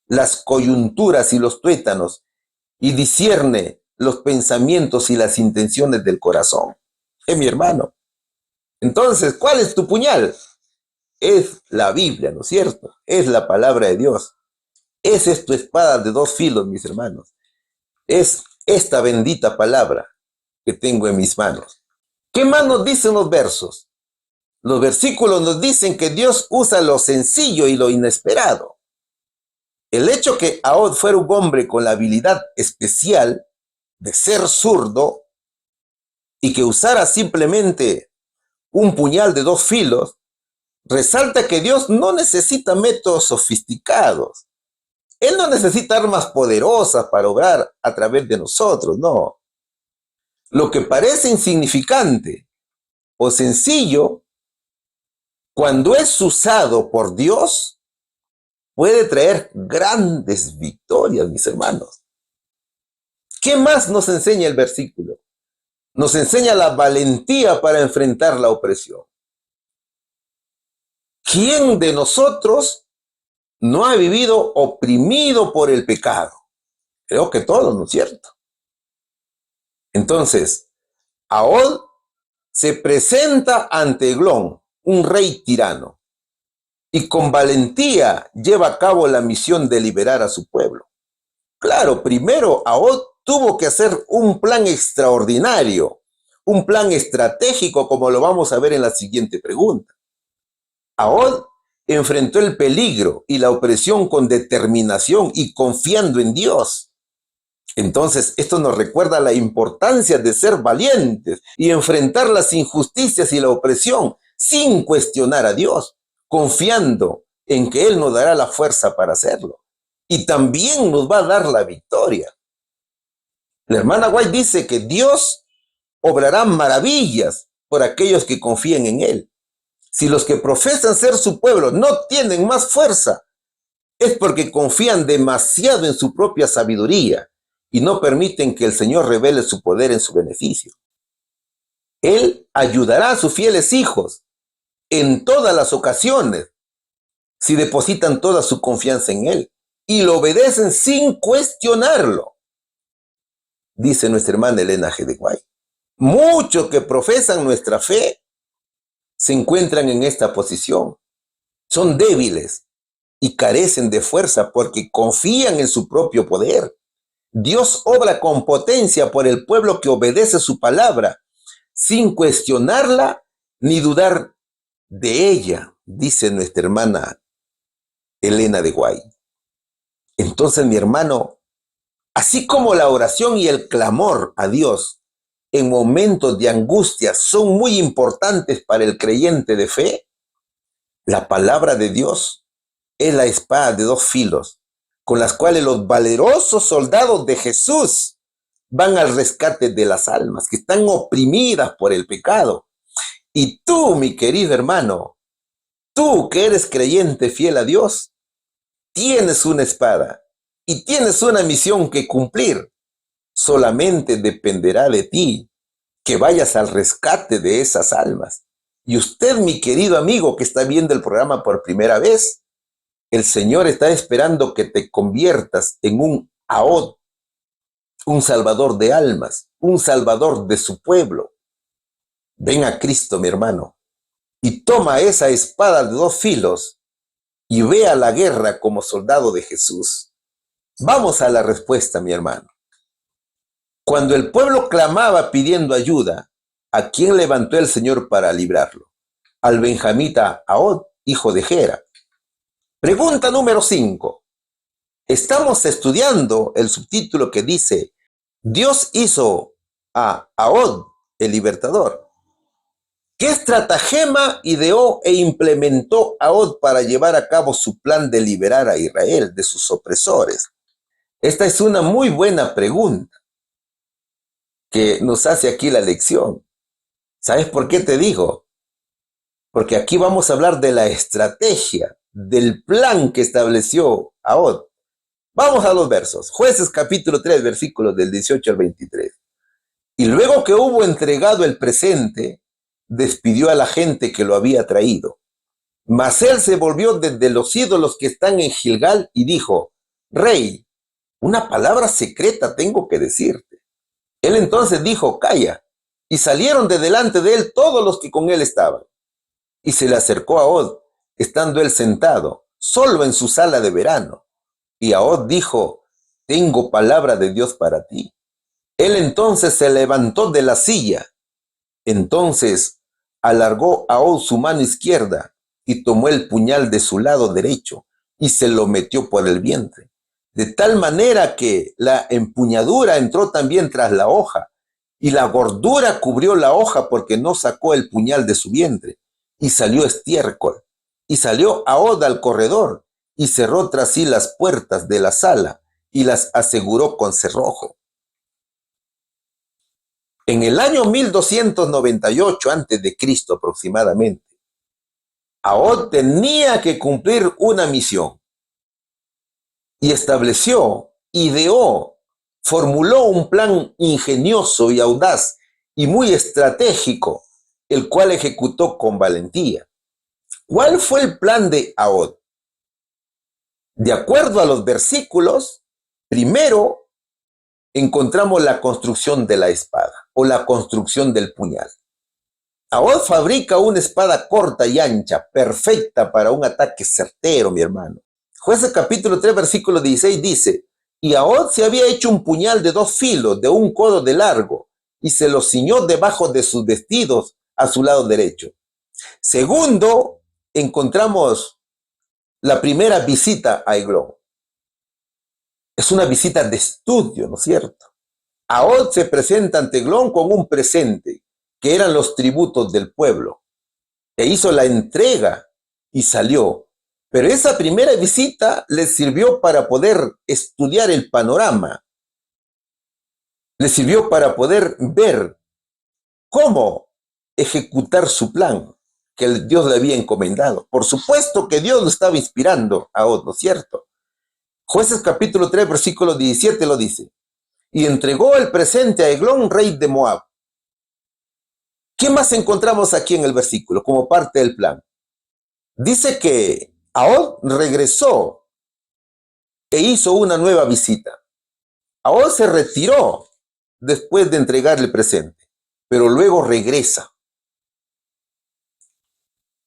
las coyunturas y los tuétanos, y discierne los pensamientos y las intenciones del corazón. Mi hermano. Entonces, ¿cuál es tu puñal? Es la Biblia, ¿no es cierto? Es la palabra de Dios. Esa es tu espada de dos filos, mis hermanos. Es esta bendita palabra que tengo en mis manos. ¿Qué más nos dicen los versos? Los versículos nos dicen que Dios usa lo sencillo y lo inesperado. El hecho que Ahod fuera un hombre con la habilidad especial de ser zurdo y que usara simplemente un puñal de dos filos, resalta que Dios no necesita métodos sofisticados. Él no necesita armas poderosas para obrar a través de nosotros, no. Lo que parece insignificante o sencillo, cuando es usado por Dios, puede traer grandes victorias, mis hermanos. ¿Qué más nos enseña el versículo? Nos enseña la valentía para enfrentar la opresión. ¿Quién de nosotros no ha vivido oprimido por el pecado? Creo que todos, ¿no es cierto? Entonces, Ahod se presenta ante Eglón, un rey tirano, y con valentía lleva a cabo la misión de liberar a su pueblo. Claro, primero Ahod tuvo que hacer un plan extraordinario, un plan estratégico, como lo vamos a ver en la siguiente pregunta. Ahod enfrentó el peligro y la opresión con determinación y confiando en Dios. Entonces, esto nos recuerda la importancia de ser valientes y enfrentar las injusticias y la opresión sin cuestionar a Dios, confiando en que Él nos dará la fuerza para hacerlo. Y también nos va a dar la victoria. La hermana White dice que Dios obrará maravillas por aquellos que confíen en Él. Si los que profesan ser su pueblo no tienen más fuerza, es porque confían demasiado en su propia sabiduría y no permiten que el Señor revele su poder en su beneficio. Él ayudará a sus fieles hijos en todas las ocasiones si depositan toda su confianza en Él y lo obedecen sin cuestionarlo, dice nuestra hermana Elena G. de White. Muchos que profesan nuestra fe se encuentran en esta posición. Son débiles y carecen de fuerza porque confían en su propio poder. Dios obra con potencia por el pueblo que obedece su palabra, sin cuestionarla ni dudar de ella, dice nuestra hermana Elena de White. Entonces, mi hermano, así como la oración y el clamor a Dios en momentos de angustia son muy importantes para el creyente de fe, la palabra de Dios es la espada de dos filos, con las cuales los valerosos soldados de Jesús van al rescate de las almas que están oprimidas por el pecado. Y tú, mi querido hermano, tú que eres creyente fiel a Dios, tienes una espada y tienes una misión que cumplir. Solamente dependerá de ti que vayas al rescate de esas almas. Y usted, mi querido amigo que está viendo el programa por primera vez, el Señor está esperando que te conviertas en un Ahod, un salvador de almas, un salvador de su pueblo. Ven a Cristo, mi hermano, y toma esa espada de dos filos y ve a la guerra como soldado de Jesús. Vamos a la respuesta, mi hermano. Cuando el pueblo clamaba pidiendo ayuda, ¿a quién levantó el Señor para librarlo? Al benjamita Ahod, hijo de Gera. Pregunta número 5. Estamos estudiando el subtítulo que dice: Dios hizo a Ahod el libertador. ¿Qué estratagema ideó e implementó Ahod para llevar a cabo su plan de liberar a Israel de sus opresores? Esta es una muy buena pregunta que nos hace aquí la lección. ¿Sabes por qué te digo? Porque aquí vamos a hablar de la estrategia, del plan que estableció Ahod. Vamos a los versos. Jueces capítulo 3, versículos del 18 al 23. Y luego que hubo entregado el presente, despidió a la gente que lo había traído. Mas él se volvió desde los ídolos que están en Gilgal y dijo: Rey, una palabra secreta tengo que decirte. Él entonces dijo: Calla. Y salieron de delante de él todos los que con él estaban. Y se le acercó a Ahod, estando él sentado, solo en su sala de verano. Y Ahod dijo: Tengo palabra de Dios para ti. Él entonces se levantó de la silla. Entonces alargó Ahod su mano izquierda y tomó el puñal de su lado derecho y se lo metió por el vientre, de tal manera que la empuñadura entró también tras la hoja, y la gordura cubrió la hoja porque no sacó el puñal de su vientre, y salió estiércol. Y salió Ahod al corredor, y cerró tras sí las puertas de la sala, y las aseguró con cerrojo. En el año 1298 a.C. aproximadamente, Ahod tenía que cumplir una misión y estableció, ideó, formuló un plan ingenioso y audaz y muy estratégico, el cual ejecutó con valentía. ¿Cuál fue el plan de Ahod? De acuerdo a los versículos, primero encontramos la construcción de la espada o la construcción del puñal. Ahod fabrica una espada corta y ancha, perfecta para un ataque certero, mi hermano. Jueces capítulo 3, versículo 16 dice: Y Ahod se había hecho un puñal de 2 filos, de 1 codo de largo, y se lo ciñó debajo de sus vestidos a su lado derecho. Segundo, encontramos la primera visita a Eglón. Es una visita de estudio, ¿no es cierto? Ahod se presenta ante Eglón con un presente, que eran los tributos del pueblo, e hizo la entrega y salió. Pero esa primera visita le sirvió para poder estudiar el panorama, le sirvió para poder ver cómo ejecutar su plan que Dios le había encomendado. Por supuesto que Dios lo estaba inspirando a Ahod, ¿no es cierto? Jueces capítulo 3, versículo 17 lo dice: Y entregó el presente a Eglón, rey de Moab. ¿Qué más encontramos aquí en el versículo como parte del plan? Dice que Ahod regresó e hizo una nueva visita. Ahod se retiró después de entregarle el presente, pero luego regresa.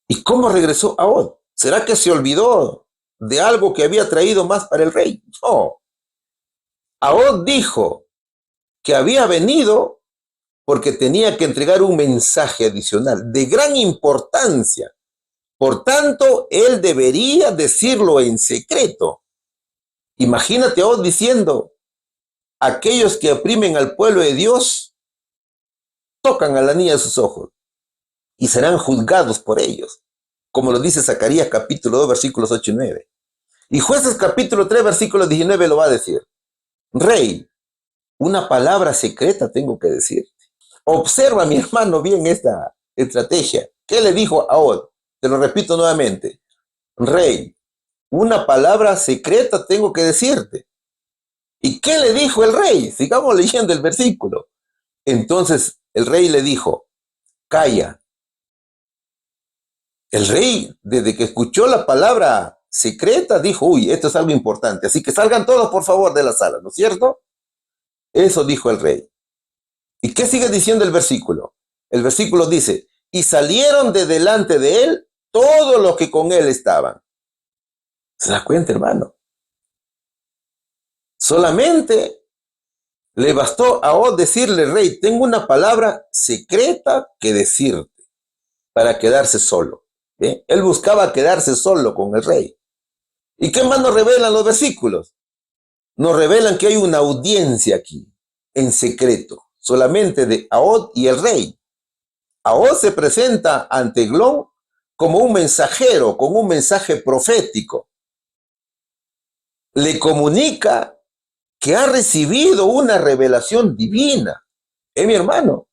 ¿Y cómo regresó Ahod? ¿Será que se olvidó de algo que había traído más para el rey? No. Ahod dijo que había venido porque tenía que entregar un mensaje adicional de gran importancia. Por tanto, él debería decirlo en secreto. Imagínate a Ahod diciendo: aquellos que oprimen al pueblo de Dios tocan a la niña de sus ojos y serán juzgados por ellos, como lo dice Zacarías capítulo 2, versículos 8 y 9. Y Jueces capítulo 3, versículo 19 lo va a decir: Rey, una palabra secreta tengo que decirte. Observa, mi hermano, bien esta estrategia. ¿Qué le dijo a Ahod? Te lo repito nuevamente: Rey, una palabra secreta tengo que decirte. ¿Y qué le dijo el rey? Sigamos leyendo el versículo. Entonces el rey le dijo: Calla. El rey, desde que escuchó la palabra secreta, dijo: uy, esto es algo importante, así que salgan todos por favor de la sala, ¿no es cierto? Eso dijo el rey. ¿Y qué sigue diciendo el versículo? El versículo dice: y salieron de delante de él todos los que con él estaban. ¿Se da cuenta, hermano? Solamente le bastó a Ahod decirle: rey, tengo una palabra secreta que decirte, para quedarse solo. ¿Bien? Él buscaba quedarse solo con el rey. ¿Y qué más nos revelan los versículos? Nos revelan que hay una audiencia aquí, en secreto, solamente de Ahod y el rey. Ahod se presenta ante Eglón como un mensajero, con un mensaje profético. Le comunica que ha recibido una revelación divina, mi hermano,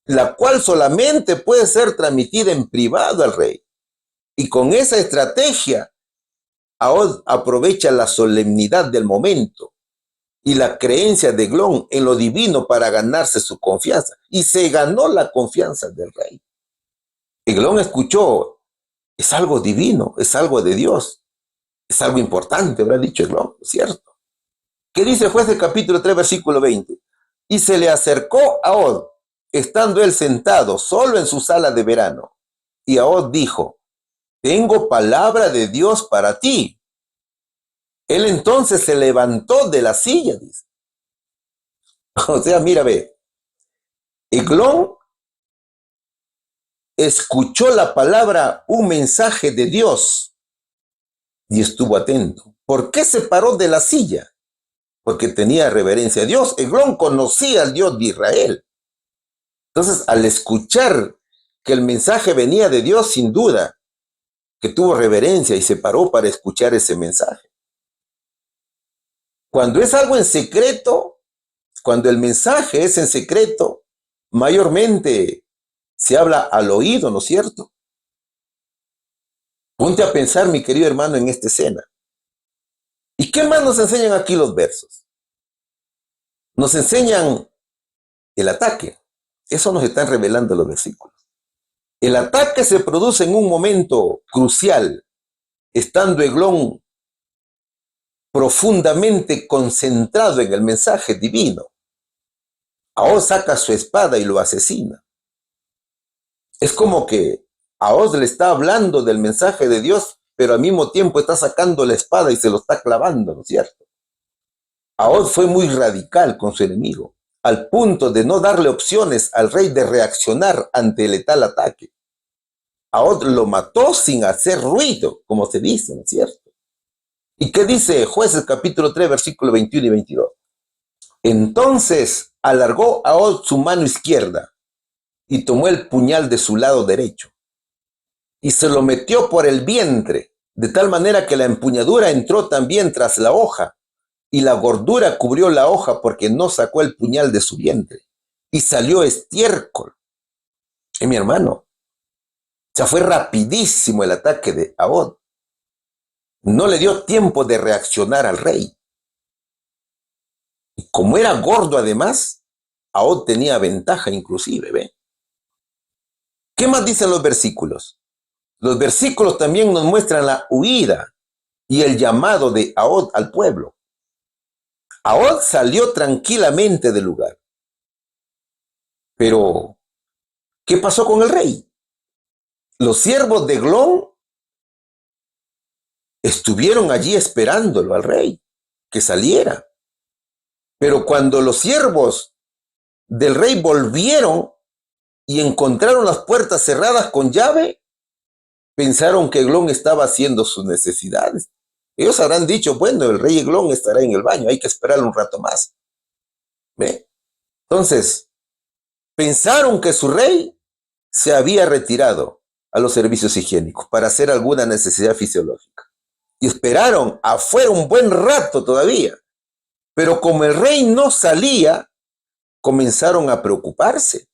la cual solamente puede ser transmitida en privado al rey. Y con esa estrategia, Ahod aprovecha la solemnidad del momento y la creencia de Eglón en lo divino para ganarse su confianza. Y se ganó la confianza del rey. Eglón escuchó es algo divino, es algo de Dios, es algo importante, habrá dicho Eglón, ¿cierto? ¿Qué dice Jueces capítulo 3, versículo 20? Y se le acercó a Od, estando él sentado solo en su sala de verano. Y Od dijo, tengo palabra de Dios para ti. Él entonces se levantó de la silla, dice. O sea, mira, ve, Eglón escuchó la palabra, un mensaje de Dios, y estuvo atento. ¿Por qué se paró de la silla? Porque tenía reverencia a Dios. Eglón conocía al Dios de Israel. Entonces, al escuchar que el mensaje venía de Dios, sin duda, que tuvo reverencia y se paró para escuchar ese mensaje. Cuando es algo en secreto, cuando el mensaje es en secreto, mayormente se habla al oído, ¿no es cierto? Ponte a pensar, mi querido hermano, en esta escena. ¿Y qué más nos enseñan aquí los versos? Nos enseñan el ataque. Eso nos están revelando los versículos. El ataque se produce en un momento crucial, estando Eglón profundamente concentrado en el mensaje divino. Ahod saca su espada y lo asesina. Es como que Ahod le está hablando del mensaje de Dios, pero al mismo tiempo está sacando la espada y se lo está clavando, ¿no es cierto? Ahod fue muy radical con su enemigo, al punto de no darle opciones al rey de reaccionar ante el letal ataque. Ahod lo mató sin hacer ruido, como se dice, ¿no es cierto? ¿Y qué dice Jueces capítulo 3, versículos 21 y 22? Entonces alargó Ahod su mano izquierda y tomó el puñal de su lado derecho y se lo metió por el vientre, de tal manera que la empuñadura entró también tras la hoja y la gordura cubrió la hoja porque no sacó el puñal de su vientre y salió estiércol. Mi hermano, o sea, fue rapidísimo el ataque de Ahod. No le dio tiempo de reaccionar al rey. Y como era gordo además, Ahod tenía ventaja inclusive, ¿ve? ¿Qué más dicen los versículos? Los versículos también nos muestran la huida y el llamado de Ahod al pueblo. Ahod salió tranquilamente del lugar. Pero, ¿qué pasó con el rey? Los siervos de Eglón estuvieron allí esperándolo al rey, que saliera. Pero cuando los siervos del rey volvieron y encontraron las puertas cerradas con llave, pensaron que Eglón estaba haciendo sus necesidades. Ellos habrán dicho, bueno, el rey Eglón estará en el baño, hay que esperarlo un rato más. ¿Ve? Entonces, pensaron que su rey se había retirado a los servicios higiénicos para hacer alguna necesidad fisiológica. Y esperaron afuera un buen rato todavía. Pero como el rey no salía, comenzaron a preocuparse.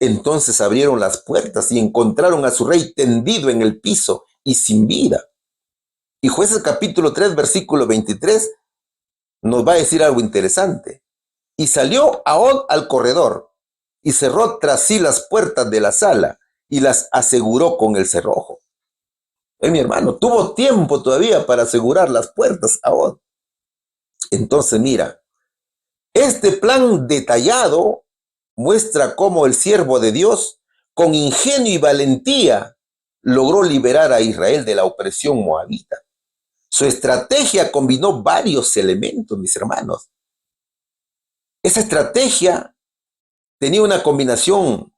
Entonces abrieron las puertas y encontraron a su rey tendido en el piso y sin vida. Y Jueces capítulo 3, versículo 23, nos va a decir algo interesante. Y salió Ahod al corredor y cerró tras sí las puertas de la sala y las aseguró con el cerrojo. Mi hermano, tuvo tiempo todavía para asegurar las puertas Ahod. Entonces mira, este plan detallado muestra cómo el siervo de Dios, con ingenio y valentía, logró liberar a Israel de la opresión moabita. Su estrategia combinó varios elementos, mis hermanos. Esa estrategia tenía una combinación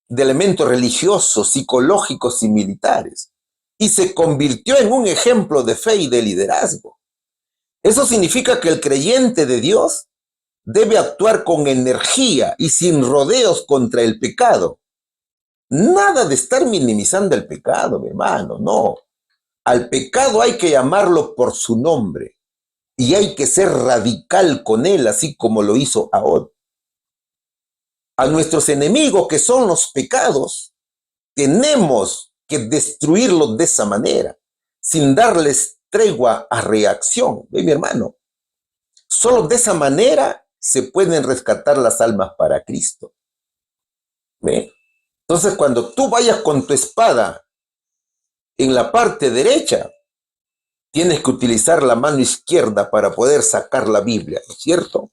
de elementos religiosos, psicológicos y militares, y se convirtió en un ejemplo de fe y de liderazgo. Eso significa que el creyente de Dios debe actuar con energía y sin rodeos contra el pecado. Nada de estar minimizando el pecado, mi hermano, no. Al pecado hay que llamarlo por su nombre y hay que ser radical con él, así como lo hizo Ahod. A nuestros enemigos, que son los pecados, tenemos que destruirlos de esa manera, sin darles tregua a reacción. ¿Ve, mi hermano? Solo de esa manera se pueden rescatar las almas para Cristo. ¿Ve? Entonces, cuando tú vayas con tu espada en la parte derecha, tienes que utilizar la mano izquierda para poder sacar la Biblia, ¿no es cierto?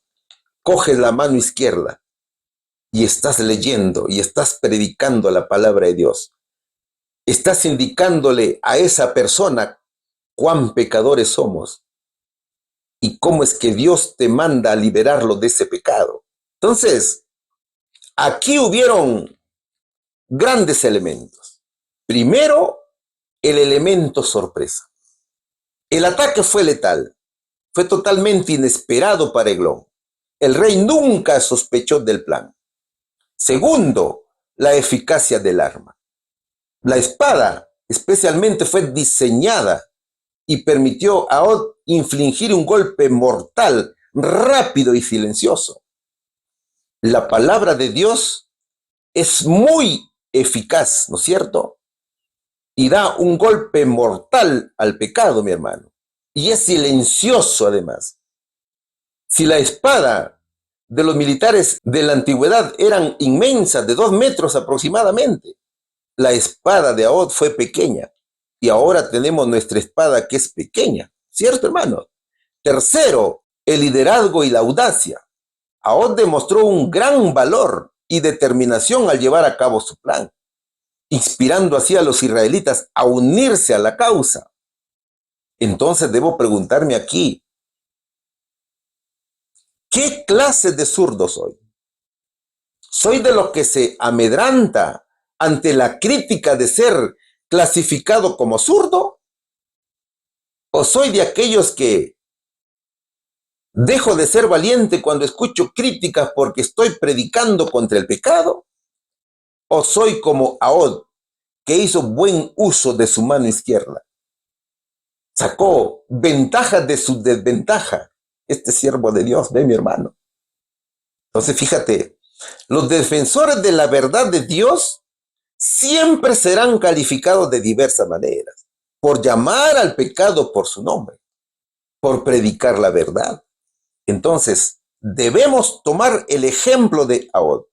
Coges la mano izquierda y estás leyendo y estás predicando la palabra de Dios. Estás indicándole a esa persona cuán pecadores somos y cómo es que Dios te manda a liberarlo de ese pecado. Entonces, aquí hubieron grandes elementos. Primero, el elemento sorpresa. El ataque fue letal, fue totalmente inesperado para Eglón. El rey nunca sospechó del plan. Segundo, la eficacia del arma. La espada especialmente fue diseñada y permitió a Od infligir un golpe mortal, rápido y silencioso. La palabra de Dios es muy eficaz, ¿no es cierto? Y da un golpe mortal al pecado, mi hermano. Y es silencioso además. Si la espada de los militares de la antigüedad eran inmensas, de 2 metros aproximadamente, la espada de Ahod fue pequeña. Y ahora tenemos nuestra espada que es pequeña, ¿cierto, hermano? Tercero, el liderazgo y la audacia. Ahod demostró un gran valor y determinación al llevar a cabo su plan, inspirando así a los israelitas a unirse a la causa. Entonces debo preguntarme aquí, ¿qué clase de zurdo soy? ¿Soy de los que se amedranta ante la crítica de ser clasificado como zurdo? ¿O soy de aquellos que dejo de ser valiente cuando escucho críticas porque estoy predicando contra el pecado? ¿O soy como Ahod, que hizo buen uso de su mano izquierda? Sacó ventajas de su desventaja. Este siervo de Dios, ve mi hermano. Entonces fíjate, los defensores de la verdad de Dios siempre serán calificados de diversas maneras, por llamar al pecado por su nombre, por predicar la verdad. Entonces, debemos tomar el ejemplo de Ahod.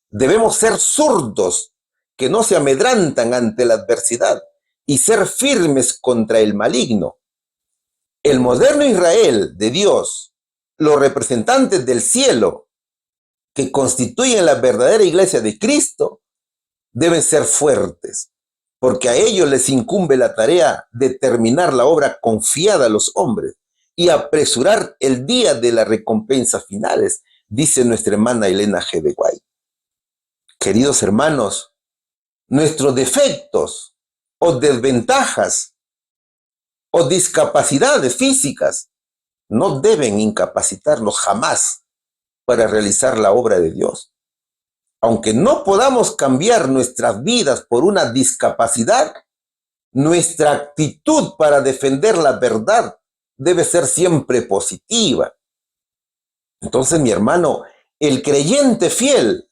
Debemos ser zurdos, que no se amedrantan ante la adversidad y ser firmes contra el maligno. El moderno Israel de Dios, los representantes del cielo, que constituyen la verdadera iglesia de Cristo, deben ser fuertes, porque a ellos les incumbe la tarea de terminar la obra confiada a los hombres y apresurar el día de las recompensas finales, dice nuestra hermana Elena G. de White. Queridos hermanos, nuestros defectos o desventajas o discapacidades físicas no deben incapacitarnos jamás para realizar la obra de Dios. Aunque no podamos cambiar nuestras vidas por una discapacidad, nuestra actitud para defender la verdad debe ser siempre positiva. Entonces, mi hermano, el creyente fiel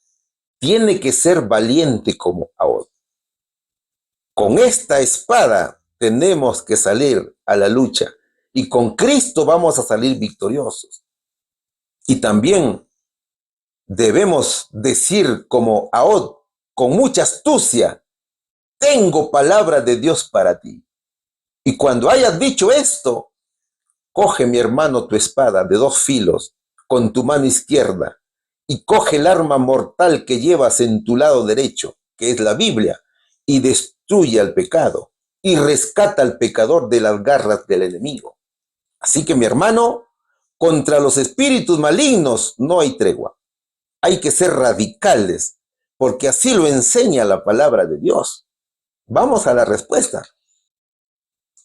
tiene que ser valiente como Ahod. Con esta espada tenemos que salir a la lucha y con Cristo vamos a salir victoriosos. Y también debemos decir como Ahod, con mucha astucia, tengo palabra de Dios para ti. Y cuando hayas dicho esto, coge, mi hermano, tu espada de 2 filos con tu mano izquierda y coge el arma mortal que llevas en tu lado derecho, que es la Biblia, y destruye al pecado y rescata al pecador de las garras del enemigo. Así que, mi hermano, contra los espíritus malignos no hay tregua. Hay que ser radicales, porque así lo enseña la palabra de Dios. Vamos a la respuesta.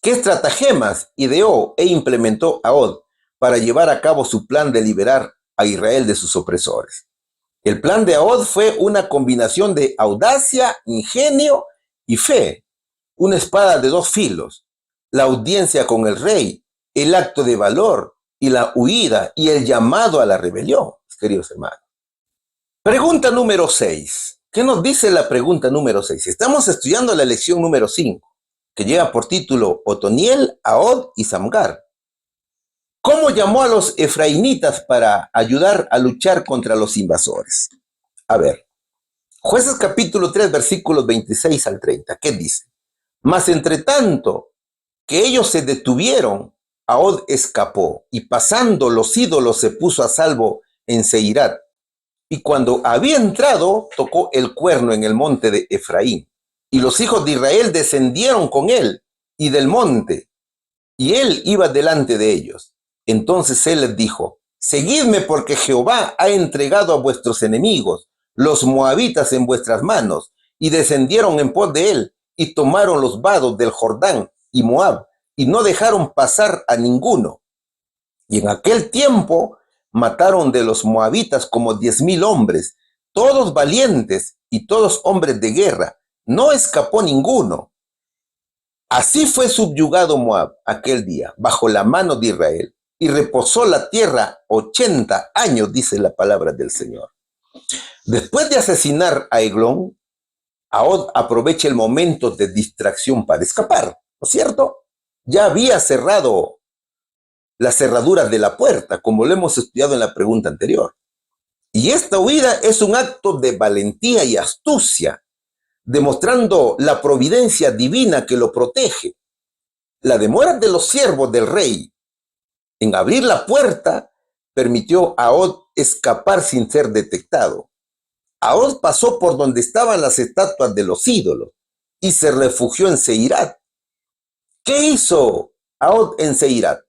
¿Qué estratagemas ideó e implementó Ahod para llevar a cabo su plan de liberar a Israel de sus opresores? El plan de Ahod fue una combinación de audacia, ingenio y fe. Una espada de 2 filos, la audiencia con el rey, el acto de valor y la huida y el llamado a la rebelión, queridos hermanos. Pregunta número 6. ¿Qué nos dice la pregunta número 6? Estamos estudiando la lección número 5, que lleva por título Otoniel, Ahod y Samgar. ¿Cómo llamó a los efraimitas para ayudar a luchar contra los invasores? A ver, Jueces capítulo 3, versículos 26 al 30. ¿Qué dice? Mas entre tanto que ellos se detuvieron, Ahod escapó y pasando los ídolos se puso a salvo en Seirat. Y cuando había entrado, tocó el cuerno en el monte de Efraín. Y los hijos de Israel descendieron con él y del monte, y él iba delante de ellos. Entonces él les dijo: seguidme, porque Jehová ha entregado a vuestros enemigos, los moabitas, en vuestras manos. Y descendieron en pos de él, y tomaron los vados del Jordán y Moab, y no dejaron pasar a ninguno. Y en aquel tiempo mataron de los moabitas como 10,000 hombres, todos valientes y todos hombres de guerra. No escapó ninguno. Así fue subyugado Moab aquel día, bajo la mano de Israel, y reposó la tierra 80 años, dice la palabra del Señor. Después de asesinar a Eglón, Ahod aprovecha el momento de distracción para escapar, ¿no es cierto? Ya había cerrado las cerraduras de la puerta, como lo hemos estudiado en la pregunta anterior. Y esta huida es un acto de valentía y astucia, demostrando la providencia divina que lo protege. La demora de los siervos del rey en abrir la puerta permitió a Ahod escapar sin ser detectado. Ahod pasó por donde estaban las estatuas de los ídolos y se refugió en Seirat. ¿Qué hizo Ahod en Seirat?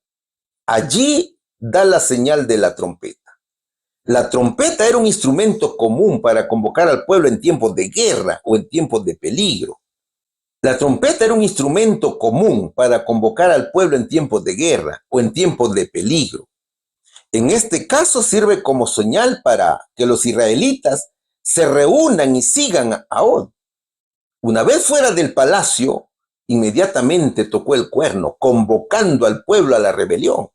Allí da la señal de la trompeta. La trompeta era un instrumento común para convocar al pueblo en tiempos de guerra o en tiempos de peligro. La trompeta era un instrumento común para convocar al pueblo en tiempos de guerra o en tiempos de peligro. En este caso sirve como señal para que los israelitas se reúnan y sigan a Ahod. Una vez fuera del palacio, inmediatamente tocó el cuerno, convocando al pueblo a la rebelión.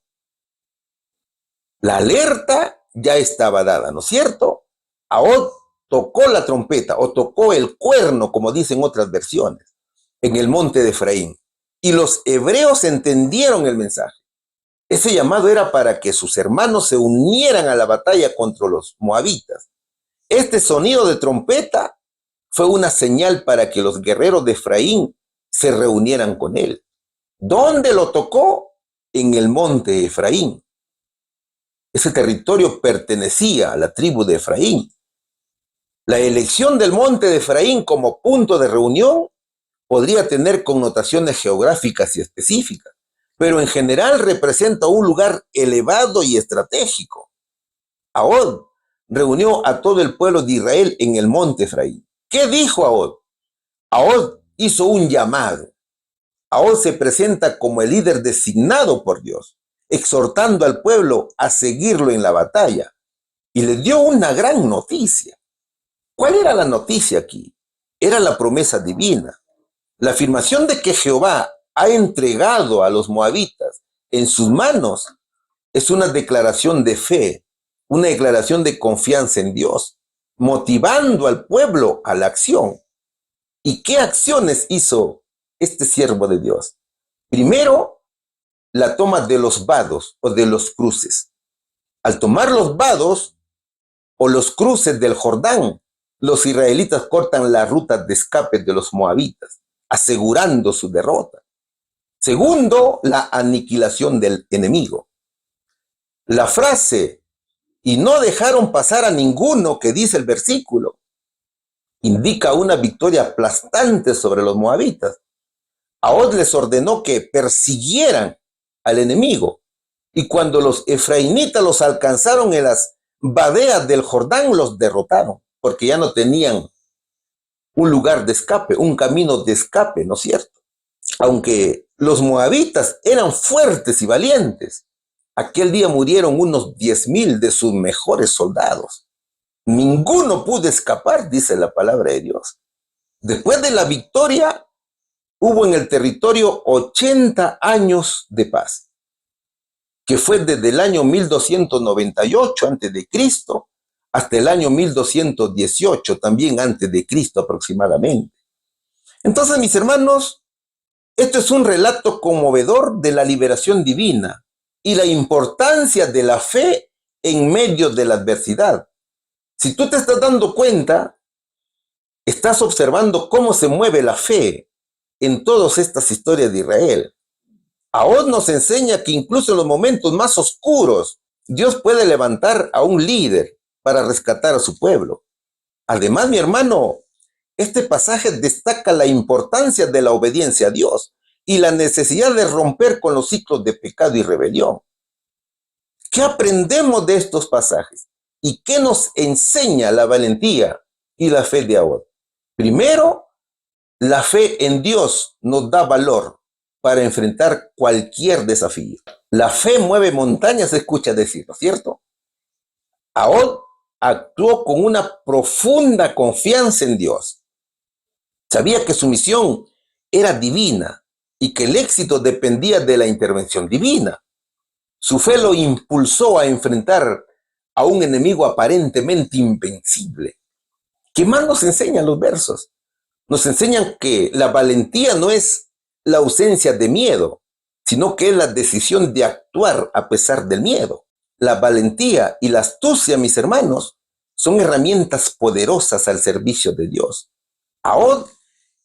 La alerta ya estaba dada, ¿no es cierto? Ahod tocó la trompeta o tocó el cuerno, como dicen otras versiones, en el monte de Efraín. Y los hebreos entendieron el mensaje. Ese llamado era para que sus hermanos se unieran a la batalla contra los moabitas. Este sonido de trompeta fue una señal para que los guerreros de Efraín se reunieran con él. ¿Dónde lo tocó? En el monte de Efraín. Ese territorio pertenecía a la tribu de Efraín. La elección del monte de Efraín como punto de reunión podría tener connotaciones geográficas y específicas, pero en general representa un lugar elevado y estratégico. Ahod reunió a todo el pueblo de Israel en el monte Efraín. ¿Qué dijo Ahod? Ahod hizo un llamado. Ahod se presenta como el líder designado por Dios, exhortando al pueblo a seguirlo en la batalla, y le dio una gran noticia. ¿Cuál era la noticia aquí? Era la promesa divina, la afirmación de que Jehová ha entregado a los moabitas en sus manos. Es una declaración de fe, una declaración de confianza en Dios, motivando al pueblo a la acción. ¿Y qué acciones hizo este siervo de Dios? Primero, la toma de los vados o de los cruces. Al tomar los vados o los cruces del Jordán, los israelitas cortan la ruta de escape de los moabitas, asegurando su derrota. Segundo, la aniquilación del enemigo. La frase "y no dejaron pasar a ninguno" que dice el versículo indica una victoria aplastante sobre los moabitas. Ahod les ordenó que persiguieran al enemigo, y cuando los efraimitas los alcanzaron en las badeas del Jordán, los derrotaron, porque ya no tenían un lugar de escape, un camino de escape, ¿no es cierto? Aunque los moabitas eran fuertes y valientes, aquel día murieron unos 10,000 de sus mejores soldados. Ninguno pudo escapar, dice la palabra de Dios. Después de la victoria, hubo en el territorio 80 años de paz, que fue desde el año 1298 antes de Cristo hasta el año 1218 también antes de Cristo aproximadamente. Entonces, mis hermanos, esto es un relato conmovedor de la liberación divina y la importancia de la fe en medio de la adversidad. Si tú te estás dando cuenta, estás observando cómo se mueve la fe en todas estas historias de Israel. Ahod nos enseña que incluso en los momentos más oscuros, Dios puede levantar a un líder para rescatar a su pueblo. Además, mi hermano, este pasaje destaca la importancia de la obediencia a Dios y la necesidad de romper con los ciclos de pecado y rebelión. ¿Qué aprendemos de estos pasajes? ¿Y qué nos enseña la valentía y la fe de Ahod? Primero, la fe en Dios nos da valor para enfrentar cualquier desafío. La fe mueve montañas, se escucha decir, ¿no es cierto? Ahod actuó con una profunda confianza en Dios. Sabía que su misión era divina y que el éxito dependía de la intervención divina. Su fe lo impulsó a enfrentar a un enemigo aparentemente invencible. ¿Qué más nos enseñan los versos? Nos enseñan que la valentía no es la ausencia de miedo, sino que es la decisión de actuar a pesar del miedo. La valentía y la astucia, mis hermanos, son herramientas poderosas al servicio de Dios. Ahod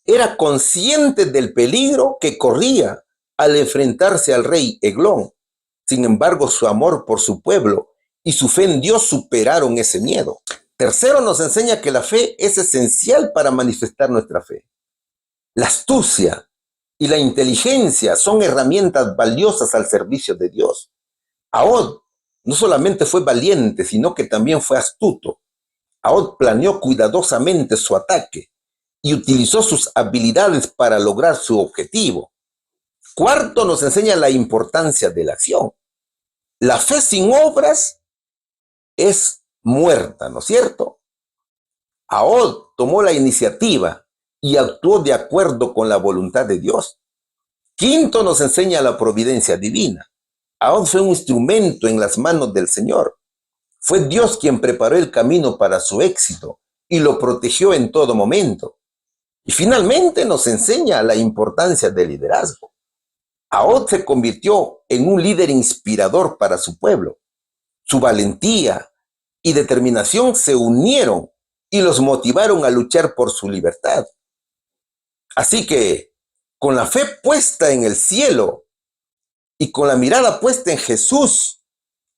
era consciente del peligro que corría al enfrentarse al rey Eglón. Sin embargo, su amor por su pueblo y su fe en Dios superaron ese miedo. Tercero, nos enseña que la fe es esencial para manifestar nuestra fe. La astucia y la inteligencia son herramientas valiosas al servicio de Dios. Ahod no solamente fue valiente, sino que también fue astuto. Ahod planeó cuidadosamente su ataque y utilizó sus habilidades para lograr su objetivo. Cuarto, nos enseña la importancia de la acción. La fe sin obras es muerta, ¿no es cierto? Ahod tomó la iniciativa y actuó de acuerdo con la voluntad de Dios. Quinto, nos enseña la providencia divina. Ahod fue un instrumento en las manos del Señor. Fue Dios quien preparó el camino para su éxito y lo protegió en todo momento. Y finalmente nos enseña la importancia del liderazgo. Ahod se convirtió en un líder inspirador para su pueblo. Su valentía y determinación se unieron y los motivaron a luchar por su libertad. Así que, con la fe puesta en el cielo y con la mirada puesta en Jesús,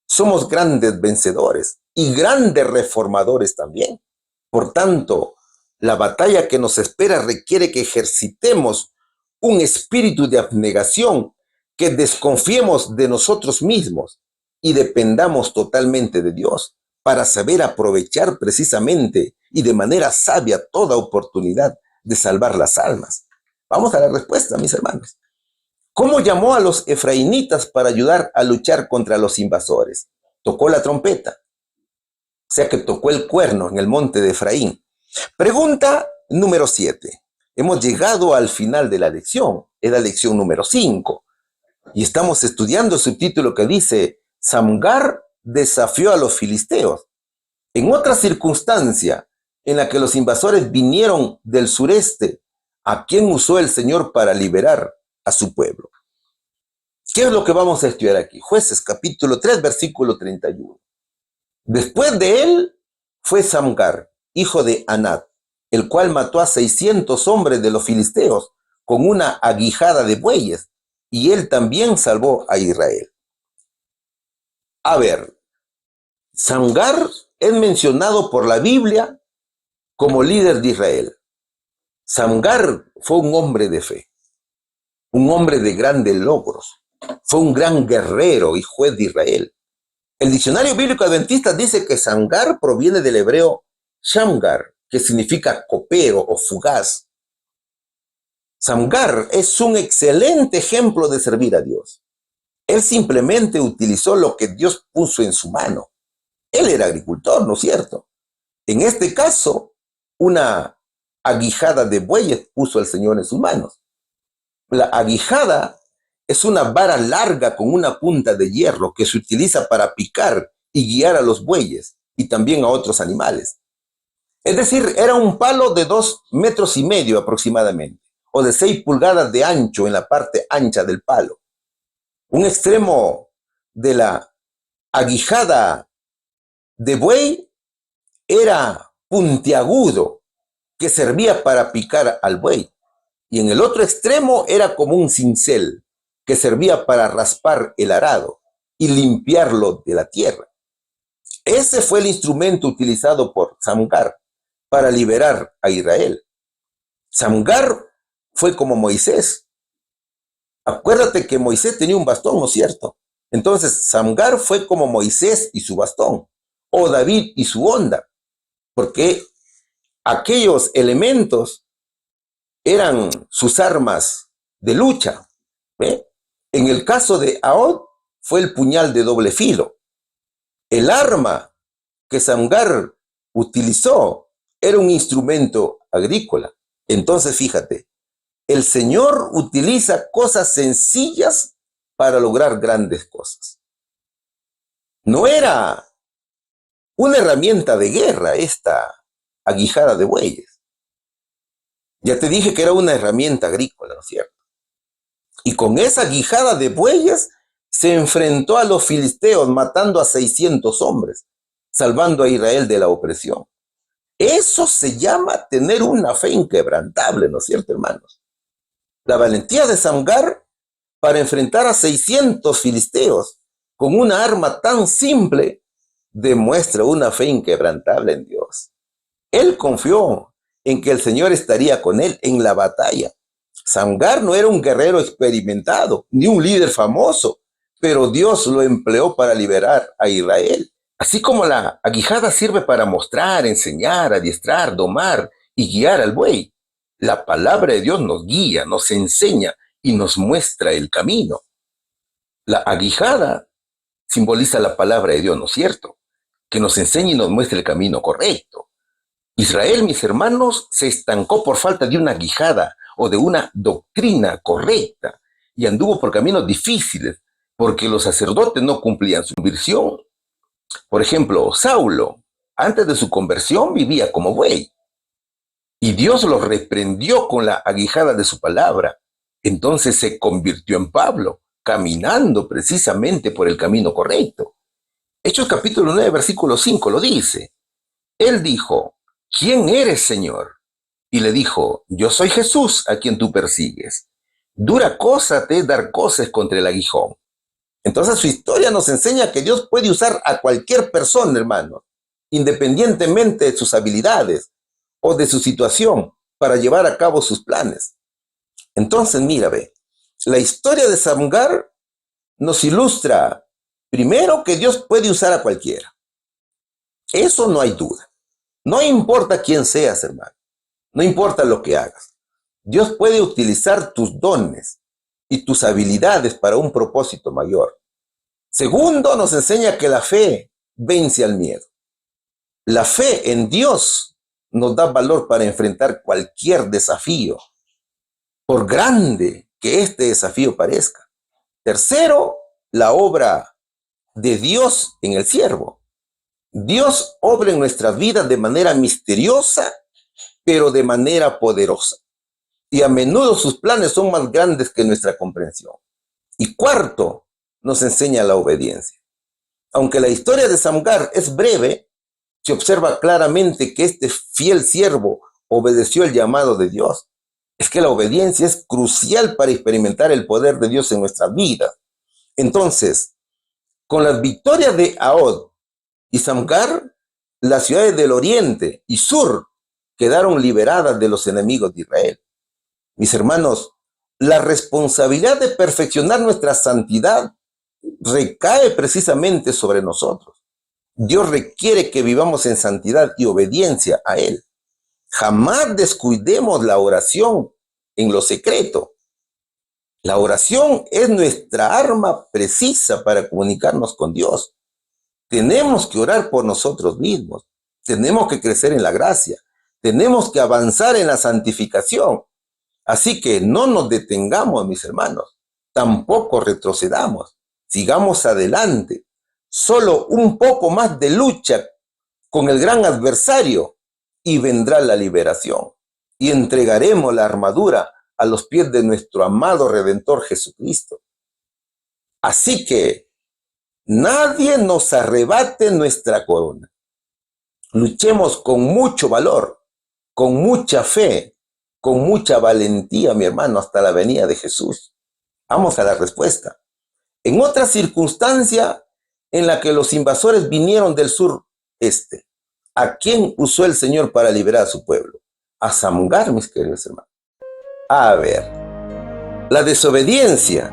somos grandes vencedores y grandes reformadores también. Por tanto, la batalla que nos espera requiere que ejercitemos un espíritu de abnegación, que desconfiemos de nosotros mismos y dependamos totalmente de Dios para saber aprovechar precisamente y de manera sabia toda oportunidad de salvar las almas. Vamos a la respuesta, mis hermanos. ¿Cómo llamó a los efraínitas para ayudar a luchar contra los invasores? Tocó la trompeta, o sea que tocó el cuerno en el monte de Efraín. Pregunta número 7. Hemos llegado al final de la lección, es la lección número 5, y estamos estudiando el subtítulo que dice: Samgar desafió a los filisteos. En otra circunstancia en la que los invasores vinieron del sureste, ¿a quién usó el Señor para liberar a su pueblo? ¿Qué es lo que vamos a estudiar aquí? Jueces capítulo 3, versículo 31. Después de él fue Samgar, hijo de Anat, el cual mató a 600 hombres de los filisteos con una aguijada de bueyes, y él también salvó a Israel. A ver, Samgar es mencionado por la Biblia como líder de Israel. Samgar fue un hombre de fe, un hombre de grandes logros, fue un gran guerrero y juez de Israel. El diccionario bíblico adventista dice que Samgar proviene del hebreo Shamgar, que significa copero o fugaz. Samgar es un excelente ejemplo de servir a Dios. Él simplemente utilizó lo que Dios puso en su mano. Él era agricultor, ¿no es cierto? En este caso, una aguijada de bueyes puso el Señor en sus manos. La aguijada es una vara larga con una punta de hierro que se utiliza para picar y guiar a los bueyes y también a otros animales. Es decir, era un palo de 2,5 metros aproximadamente, o de 6 pulgadas de ancho en la parte ancha del palo. Un extremo de la aguijada de buey era puntiagudo, que servía para picar al buey. y en el otro extremo era como un cincel que servía para raspar el arado y limpiarlo de la tierra. Ese fue el instrumento utilizado por Samgar para liberar a Israel. Samgar fue como Moisés. Acuérdate que Moisés tenía un bastón, ¿no es cierto? Entonces, Samgar fue como Moisés y su bastón, o David y su onda, porque aquellos elementos eran sus armas de lucha. ¿Ve? En el caso de Ahod, fue el puñal de doble filo. El arma que Samgar utilizó era un instrumento agrícola. Entonces, fíjate, el Señor utiliza cosas sencillas para lograr grandes cosas. No era una herramienta de guerra esta aguijada de bueyes. Ya te dije que era una herramienta agrícola, ¿no es cierto? Y con esa aguijada de bueyes se enfrentó a los filisteos matando a 600 hombres, salvando a Israel de la opresión. Eso se llama tener una fe inquebrantable, ¿no es cierto, hermanos? La valentía de Samgar para enfrentar a 600 filisteos con una arma tan simple demuestra una fe inquebrantable en Dios. Él confió en que el Señor estaría con él en la batalla. Samgar no era un guerrero experimentado, ni un líder famoso, pero Dios lo empleó para liberar a Israel. Así como la aguijada sirve para mostrar, enseñar, adiestrar, domar y guiar al buey, la palabra de Dios nos guía, nos enseña y nos muestra el camino. La aguijada simboliza la palabra de Dios, ¿no es cierto? Que nos enseña y nos muestra el camino correcto. Israel, mis hermanos, se estancó por falta de una aguijada o de una doctrina correcta y anduvo por caminos difíciles porque los sacerdotes no cumplían su visión. Por ejemplo, Saulo, antes de su conversión, vivía como buey y Dios lo reprendió con la aguijada de su palabra. Entonces se convirtió en Pablo, caminando precisamente por el camino correcto. Hechos capítulo 9, versículo 5 lo dice. Él dijo: ¿quién eres, Señor? Y le dijo: yo soy Jesús a quien tú persigues. Dura cosa te es dar coces contra el aguijón. Entonces su historia nos enseña que Dios puede usar a cualquier persona, hermano, independientemente de sus habilidades o de su situación, para llevar a cabo sus planes. Entonces, mira, ve, la historia de Samgar nos ilustra, primero, que Dios puede usar a cualquiera. Eso no hay duda. No importa quién seas, hermano. No importa lo que hagas. Dios puede utilizar tus dones y tus habilidades para un propósito mayor. Segundo, nos enseña que la fe vence al miedo. La fe en Dios nos da valor para enfrentar cualquier desafío, por grande que este desafío parezca. Tercero, la obra de Dios en el siervo. Dios obra en nuestras vidas de manera misteriosa, pero de manera poderosa. Y a menudo sus planes son más grandes que nuestra comprensión. Y cuarto, nos enseña la obediencia. Aunque la historia de Samgar es breve, se observa claramente que este fiel siervo obedeció el llamado de Dios. Es que la obediencia es crucial para experimentar el poder de Dios en nuestras vidas. Entonces, con las victorias de Ahod y Samgar, las ciudades del oriente y sur quedaron liberadas de los enemigos de Israel. Mis hermanos, la responsabilidad de perfeccionar nuestra santidad recae precisamente sobre nosotros. Dios requiere que vivamos en santidad y obediencia a Él. Jamás descuidemos la oración en lo secreto. La oración es nuestra arma precisa para comunicarnos con Dios. Tenemos que orar por nosotros mismos. Tenemos que crecer en la gracia. Tenemos que avanzar en la santificación. Así que no nos detengamos, mis hermanos. Tampoco retrocedamos. Sigamos adelante. Solo un poco más de lucha con el gran adversario y vendrá la liberación. Y entregaremos la armadura a los pies de nuestro amado Redentor Jesucristo. Así que nadie nos arrebate nuestra corona. Luchemos con mucho valor, con mucha fe, con mucha valentía, mi hermano, hasta la venida de Jesús? Vamos a la respuesta. En otra circunstancia en la que los invasores vinieron del sureste, ¿a quién usó el Señor para liberar a su pueblo? A Samgar, mis queridos hermanos. A ver, la desobediencia,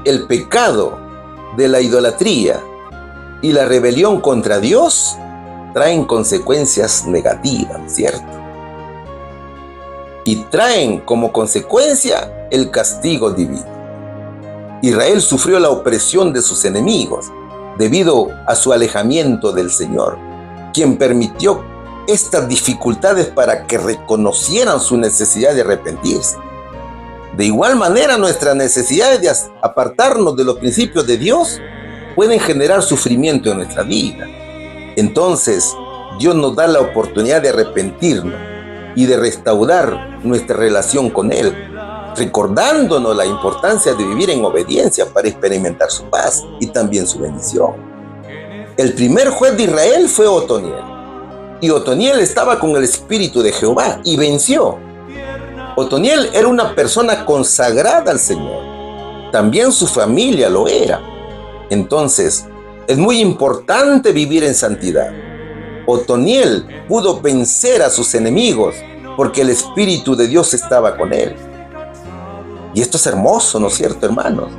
el pecado de la idolatría y la rebelión contra Dios traen consecuencias negativas, ¿cierto? Y traen como consecuencia el castigo divino. Israel sufrió la opresión de sus enemigos debido a su alejamiento del Señor, quien permitió estas dificultades para que reconocieran su necesidad de arrepentirse. De igual manera, nuestras necesidades de apartarnos de los principios de Dios pueden generar sufrimiento en nuestra vida. Entonces, Dios nos da la oportunidad de arrepentirnos y de restaurar nuestra relación con Él, recordándonos la importancia de vivir en obediencia para experimentar su paz y también su bendición. El primer juez de Israel fue Otoniel, y Otoniel estaba con el Espíritu de Jehová y venció. Otoniel era una persona consagrada al Señor, también su familia lo era. Entonces, es muy importante vivir en santidad. Otoniel pudo vencer a sus enemigos porque el Espíritu de Dios estaba con él. Y esto es hermoso, ¿no es cierto, hermanos?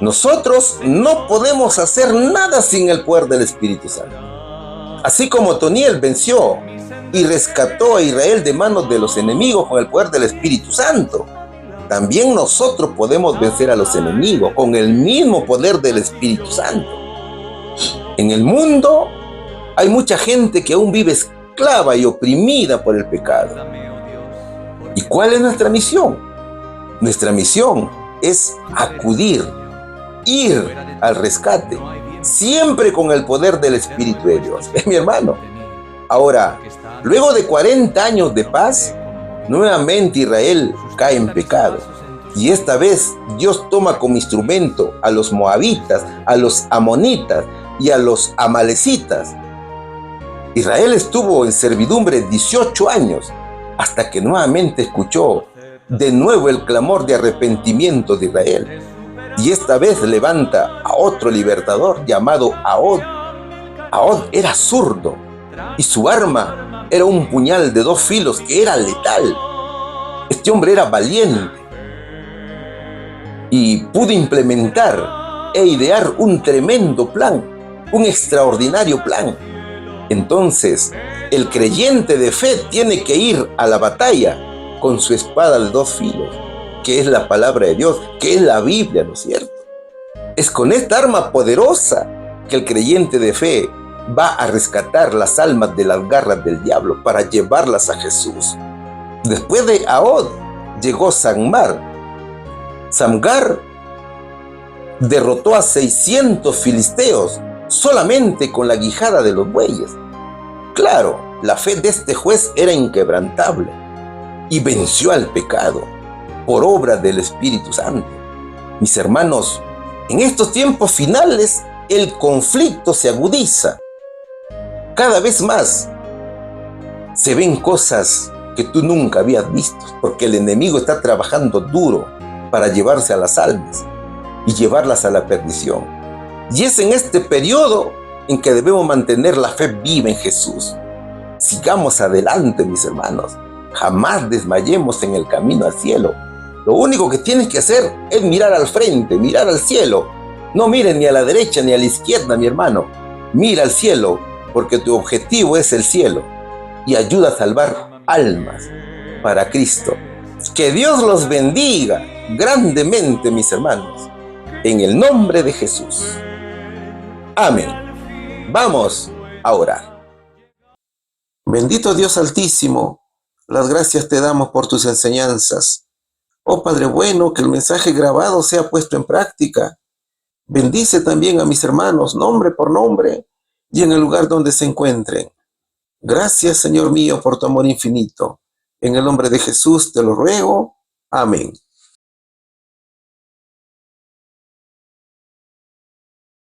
Nosotros no podemos hacer nada sin el poder del Espíritu Santo. Así como Otoniel venció y rescató a Israel de manos de los enemigos con el poder del Espíritu Santo, también nosotros podemos vencer a los enemigos con el mismo poder del Espíritu Santo. En el mundo hay mucha gente que aún vive esclava y oprimida por el pecado. ¿Y cuál es nuestra misión? Nuestra misión es acudir, ir al rescate, siempre con el poder del Espíritu de Dios. ¿Es mi hermano? Ahora, luego de 40 años de paz, nuevamente Israel cae en pecado. Y esta vez Dios toma como instrumento a los moabitas, a los amonitas y a los amalecitas. Israel estuvo en servidumbre 18 años hasta que nuevamente escuchó de nuevo el clamor de arrepentimiento de Israel. Y esta vez levanta a otro libertador llamado Ahod. Ahod era zurdo y su arma era un puñal de 2 filos que era letal. Este hombre era valiente y pudo implementar e idear un tremendo plan, un extraordinario plan. Entonces, el creyente de fe tiene que ir a la batalla con su espada de 2 filos, que es la palabra de Dios, que es la Biblia, ¿no es cierto? Es con esta arma poderosa que el creyente de fe va a rescatar las almas de las garras del diablo para llevarlas a Jesús. Después de Ahod llegó Samgar. Samgar derrotó a 600 filisteos solamente con la guijada de los bueyes. Claro, la fe de este juez era inquebrantable y venció al pecado por obra del Espíritu Santo. Mis hermanos, en estos tiempos finales el conflicto se agudiza. Cada vez más se ven cosas que tú nunca habías visto, porque el enemigo está trabajando duro para llevarse a las almas y llevarlas a la perdición. Y es en este periodo en que debemos mantener la fe viva en Jesús. Sigamos adelante, mis hermanos. Jamás desmayemos en el camino al cielo. Lo único que tienes que hacer es mirar al frente, mirar al cielo. No mires ni a la derecha ni a la izquierda, mi hermano. Mira al cielo, porque tu objetivo es el cielo. Y ayuda a salvar almas para Cristo. Que Dios los bendiga grandemente, mis hermanos. En el nombre de Jesús. Amén. Vamos a orar. Bendito Dios Altísimo, las gracias te damos por tus enseñanzas. Oh Padre bueno, que el mensaje grabado sea puesto en práctica. Bendice también a mis hermanos, nombre por nombre, y en el lugar donde se encuentren. Gracias, Señor mío, por tu amor infinito. En el nombre de Jesús te lo ruego. Amén.